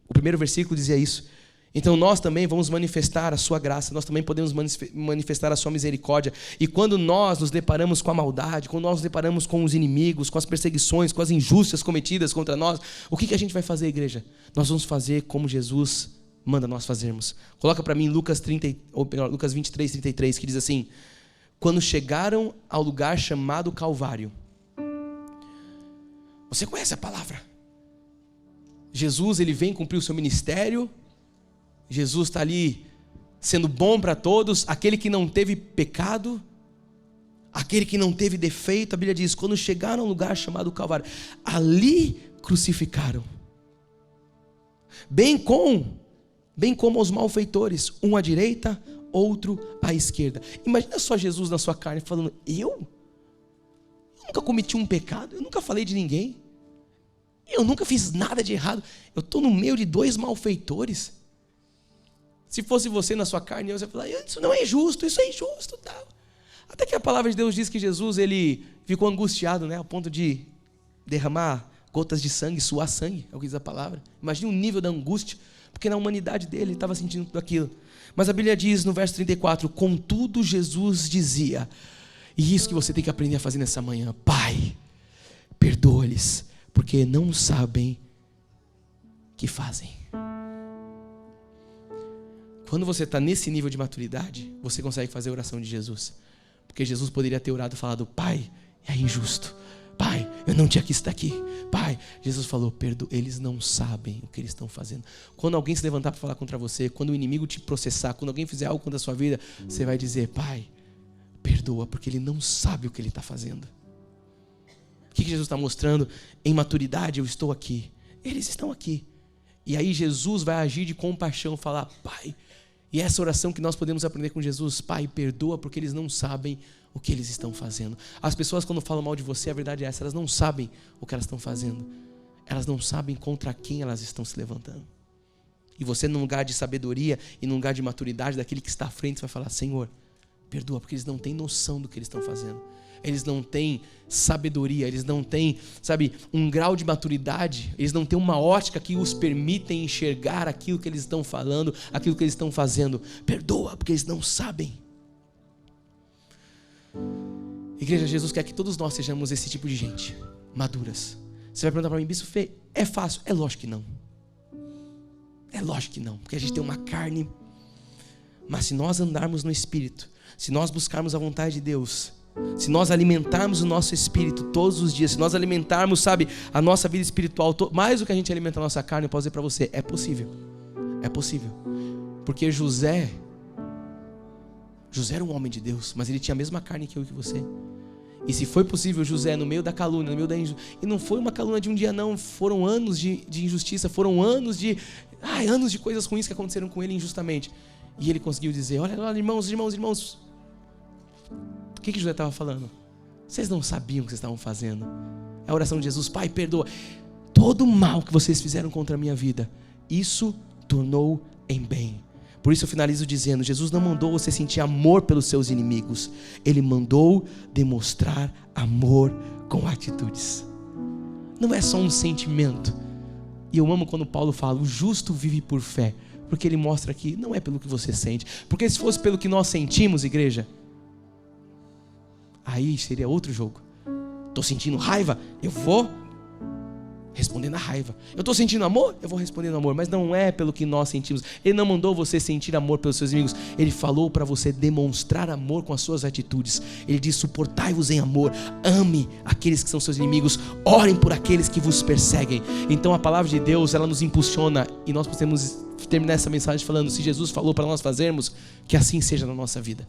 o primeiro versículo dizia isso. Então nós também vamos manifestar a sua graça, nós também podemos manifestar a sua misericórdia. E quando nós nos deparamos com a maldade, quando nós nos deparamos com os inimigos, com as perseguições, com as injústias cometidas contra nós, o que a gente vai fazer, igreja? Nós vamos fazer como Jesus manda nós fazermos. Coloca para mim Lucas 23:33, que diz assim, quando chegaram ao lugar chamado Calvário. Você conhece a palavra? Jesus, ele vem cumprir o seu ministério. Jesus está ali sendo bom para todos. Aquele que não teve pecado, aquele que não teve defeito. A Bíblia diz, quando chegaram ao lugar chamado Calvário, ali crucificaram. Bem como os malfeitores, um à direita, outro à esquerda. Imagina só Jesus na sua carne falando, eu nunca cometi um pecado, eu nunca falei de ninguém, Eu nunca fiz nada de errado. Eu estou no meio de 2 malfeitores. Se fosse você na sua carne, você ia falar, isso não é justo, isso é injusto, tal. Até que a palavra de Deus diz que Jesus, ele ficou angustiado, né, ao ponto de derramar gotas de sangue, suar sangue, é o que diz a palavra. Imagina o nível da angústia, porque na humanidade dele ele estava sentindo tudo aquilo. Mas a Bíblia diz no verso 34, contudo Jesus dizia, e isso que você tem que aprender a fazer nessa manhã, Pai, perdoa-lhes, porque não sabem o que fazem. Quando você está nesse nível de maturidade, você consegue fazer a oração de Jesus. Porque Jesus poderia ter orado e falado, Pai, é injusto. Pai, eu não tinha que estar aqui. Pai, Jesus falou, eles não sabem o que eles estão fazendo. Quando alguém se levantar para falar contra você, quando o inimigo te processar, quando alguém fizer algo contra a sua vida, você vai dizer, Pai, perdoa, porque ele não sabe o que ele está fazendo. O que Jesus está mostrando? Em maturidade eu estou aqui. Eles estão aqui. E aí Jesus vai agir de compaixão, falar, Pai, e essa oração que nós podemos aprender com Jesus, Pai, perdoa porque eles não sabem o que eles estão fazendo. As pessoas quando falam mal de você, a verdade é essa, elas não sabem o que elas estão fazendo. Elas não sabem contra quem elas estão se levantando. E você num lugar de sabedoria e num lugar de maturidade daquele que está à frente, vai falar, Senhor, perdoa porque eles não têm noção do que eles estão fazendo. Eles não têm sabedoria, eles não têm, um grau de maturidade, eles não têm uma ótica que os permitem enxergar aquilo que eles estão falando, aquilo que eles estão fazendo. Perdoa, porque eles não sabem. Igreja, Jesus quer que todos nós sejamos esse tipo de gente, maduras. Você vai perguntar para mim, Bispo Fê, é fácil? É lógico que não. É lógico que não, porque a gente tem uma carne. Mas se nós andarmos no Espírito, se nós buscarmos a vontade de Deus, se nós alimentarmos o nosso espírito todos os dias, se nós alimentarmos, a nossa vida espiritual, mais do que a gente alimenta a nossa carne, eu posso dizer para você, é possível. É possível. Porque José era um homem de Deus, mas ele tinha a mesma carne que eu e que você. E se foi possível José, no meio da calúnia, no meio da injustiça, e não foi uma calúnia de um dia não, foram anos de injustiça, foram anos de coisas ruins que aconteceram com ele injustamente. E ele conseguiu dizer, olha lá, irmãos, o que José estava falando? Vocês não sabiam o que vocês estavam fazendo. É a oração de Jesus, Pai, perdoa. Todo o mal que vocês fizeram contra a minha vida, isso tornou em bem. Por isso eu finalizo dizendo, Jesus não mandou você sentir amor pelos seus inimigos. Ele mandou demonstrar amor com atitudes. Não é só um sentimento. E eu amo quando Paulo fala, o justo vive por fé. Porque ele mostra que não é pelo que você sente. Porque se fosse pelo que nós sentimos, igreja, aí seria outro jogo. Estou sentindo raiva, eu vou responder na raiva. Eu estou sentindo amor, eu vou responder no amor. Mas não é pelo que nós sentimos. Ele não mandou você sentir amor pelos seus inimigos. Ele falou para você demonstrar amor com as suas atitudes. Ele diz, suportai-vos em amor. Ame aqueles que são seus inimigos. Orem por aqueles que vos perseguem. Então a palavra de Deus, ela nos impulsiona. E nós podemos terminar essa mensagem falando, se Jesus falou para nós fazermos, que assim seja na nossa vida.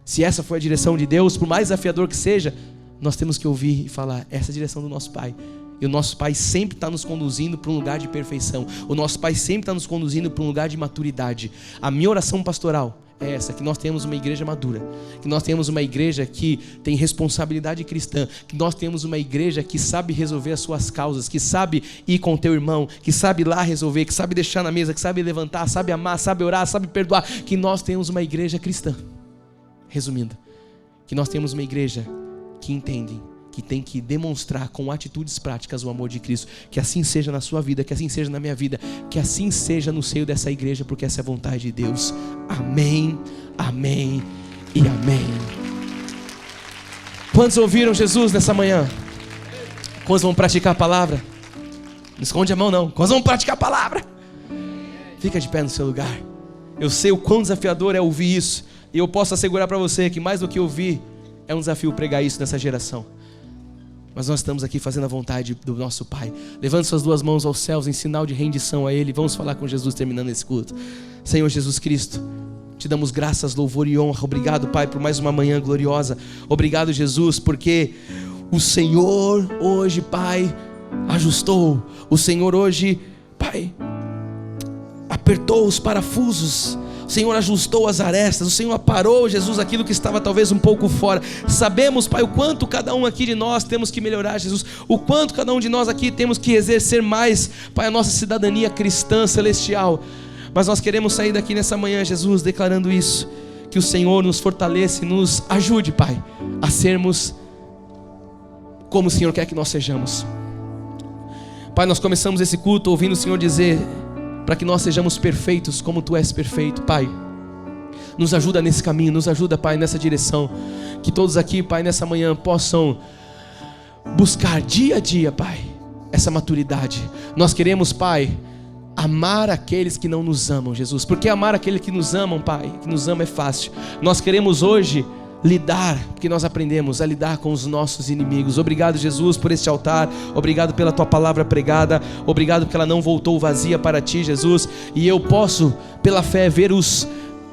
Se essa foi a direção de Deus, por mais desafiador que seja, nós temos que ouvir e falar, essa é a direção do nosso Pai. E o nosso Pai sempre está nos conduzindo para um lugar de perfeição. O nosso Pai sempre está nos conduzindo para um lugar de maturidade. A minha oração pastoral é essa, que nós tenhamos uma igreja madura, que nós tenhamos uma igreja que tem responsabilidade cristã, que nós tenhamos uma igreja que sabe resolver as suas causas, que sabe ir com o teu irmão, que sabe ir lá resolver, que sabe deixar na mesa, que sabe levantar, sabe amar, sabe orar, sabe perdoar, que nós tenhamos uma igreja cristã. Resumindo, que nós temos uma igreja que entende que tem que demonstrar com atitudes práticas o amor de Cristo. Que assim seja na sua vida, que assim seja na minha vida, que assim seja no seio dessa igreja, porque essa é a vontade de Deus. Amém, amém e amém. Quantos ouviram Jesus nessa manhã? Quantos vão praticar a palavra? Não esconde a mão não. Quantos vão praticar a palavra? Fica de pé no seu lugar. Eu sei o quão desafiador é ouvir isso. E eu posso assegurar para você que mais do que ouvir, é um desafio pregar isso nessa geração. Mas nós estamos aqui fazendo a vontade do nosso Pai. Levante suas duas mãos aos céus em sinal de rendição a Ele. Vamos falar com Jesus terminando esse culto. Senhor Jesus Cristo, te damos graças, louvor e honra. Obrigado, Pai, por mais uma manhã gloriosa. Obrigado, Jesus, porque o Senhor hoje, Pai, ajustou. O Senhor hoje, Pai, apertou os parafusos. O O Senhor ajustou as arestas, o Senhor aparou, Jesus, aquilo que estava talvez um pouco fora. Sabemos, Pai, o quanto cada um aqui de nós temos que melhorar, Jesus, o quanto cada um de nós aqui temos que exercer mais, Pai, a nossa cidadania cristã celestial. Mas nós queremos sair daqui nessa manhã, Jesus, declarando isso, que o Senhor nos fortaleça e nos ajude, Pai, a sermos como o Senhor quer que nós sejamos. Pai, nós começamos esse culto ouvindo o Senhor dizer para que nós sejamos perfeitos como Tu és perfeito. Pai, nos ajuda nesse caminho, nos ajuda, Pai, nessa direção. Que todos aqui, Pai, nessa manhã possam buscar dia a dia, Pai, essa maturidade. Nós queremos, Pai, amar aqueles que não nos amam, Jesus, porque amar aqueles que nos amam, Pai, que nos ama é fácil. Nós queremos hoje lidar, porque nós aprendemos a lidar com os nossos inimigos. Obrigado, Jesus, por este altar. Obrigado pela Tua palavra pregada. Obrigado porque ela não voltou vazia para Ti, Jesus. E eu posso, pela fé, ver os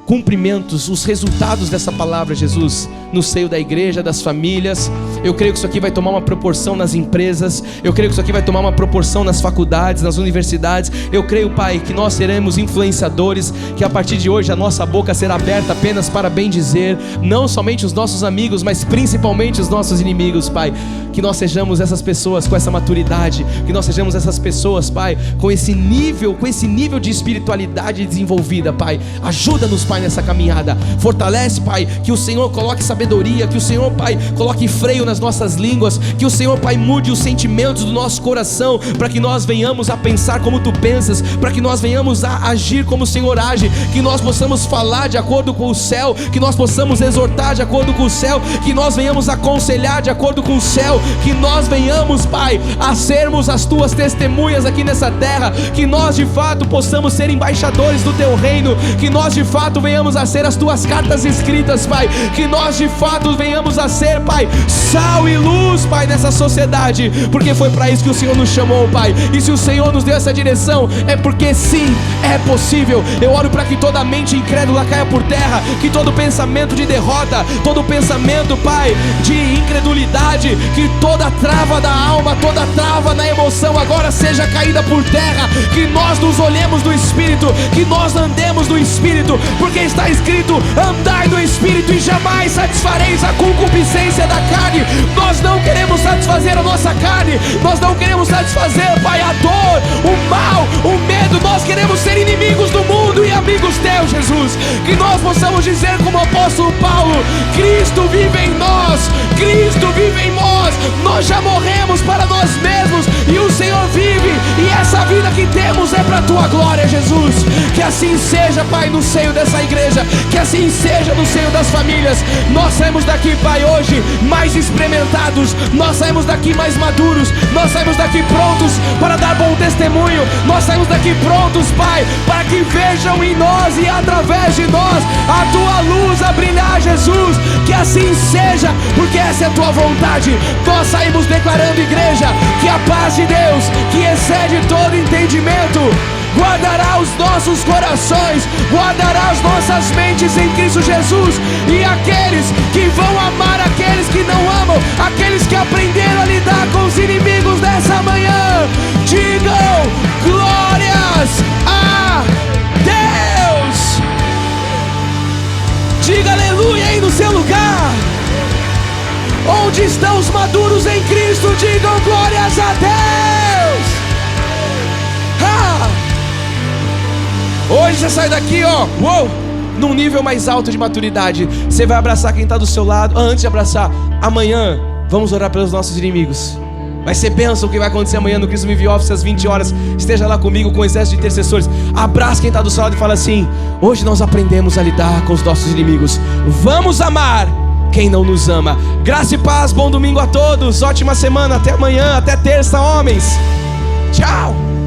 cumprimentos, os resultados dessa palavra, Jesus, no seio da igreja, das famílias. Eu creio que isso aqui vai tomar uma proporção nas empresas. Eu creio que isso aqui vai tomar uma proporção nas faculdades, nas universidades. Eu creio, Pai, que nós seremos influenciadores, que a partir de hoje a nossa boca será aberta apenas para bem dizer, não somente os nossos amigos, mas principalmente os nossos inimigos, Pai. Que nós sejamos essas pessoas com essa maturidade, que nós sejamos essas pessoas, Pai, com esse nível de espiritualidade desenvolvida, Pai. Ajuda-nos, Pai, nessa caminhada. Fortalece, Pai, que o Senhor coloque sabedoria, que o Senhor, Pai, coloque freio nas nossas línguas, que o Senhor, Pai, mude os sentimentos do nosso coração, para que nós venhamos a pensar como Tu pensas, para que nós venhamos a agir como o Senhor age, que nós possamos falar de acordo com o céu, que nós possamos exortar de acordo com o céu, que nós venhamos aconselhar de acordo com o céu, que nós venhamos, Pai, a sermos as Tuas testemunhas aqui nessa terra, que nós de fato possamos ser embaixadores do Teu reino, que nós de fato venhamos a ser as Tuas cartas escritas, Pai, que nós de fato venhamos a ser, Pai, sal e luz, Pai, nessa sociedade, porque foi para isso que o Senhor nos chamou, Pai. E se o Senhor nos deu essa direção, é porque sim, é possível. Eu oro para que toda mente incrédula caia por terra, que todo pensamento de derrota, todo pensamento, Pai, de incredulidade, que toda trava da alma, toda trava na emoção agora seja caída por terra, que nós nos olhemos no Espírito, que nós andemos no Espírito, porque está escrito: andai no Espírito e jamais satisfareis a concupiscência da carne. Nós não queremos satisfazer a nossa carne, nós não queremos satisfazer, Pai, a dor, o mal, o medo. Nós queremos ser inimigos do mundo e amigos Teus, Jesus. Que nós possamos dizer como o apóstolo Paulo: Cristo vive em nós, Cristo vive em nós já morremos para nós mesmos e o Senhor vive, e essa vida que temos é para a Tua glória, Jesus. Que assim seja, Pai, no seio dessa igreja, que assim seja no seio das famílias. Nós saímos daqui, Pai, hoje mais experimentados, nós saímos daqui mais maduros, nós saímos daqui prontos para dar bom testemunho, nós saímos daqui prontos, Pai, para que vejam em nós e através de nós a Tua luz a brilhar, Jesus. Que assim seja, porque essa é a Tua vontade. Nós saímos declarando, igreja, que a paz de Deus, que excede todo entendimento, guardará os nossos corações, guardará as nossas mentes em Cristo Jesus. E aqueles que vão amar aqueles que não amam, aqueles que aprenderam a lidar com os inimigos dessa manhã, digam glórias a Deus. Diga aleluia aí no seu lugar. Onde estão os maduros em Cristo? Digam glórias a Deus. Hoje você sai daqui, ó, num nível mais alto de maturidade. Você vai abraçar quem está do seu lado. Antes de abraçar, amanhã vamos orar pelos nossos inimigos. Vai ser bênção o que vai acontecer amanhã no Cristo Live Office às 20 horas. Esteja lá comigo com o exército de intercessores. Abraça quem está do seu lado e fala assim: hoje nós aprendemos a lidar com os nossos inimigos. Vamos amar quem não nos ama. Graça e paz, bom domingo a todos. Ótima semana, até amanhã, até terça, homens. Tchau.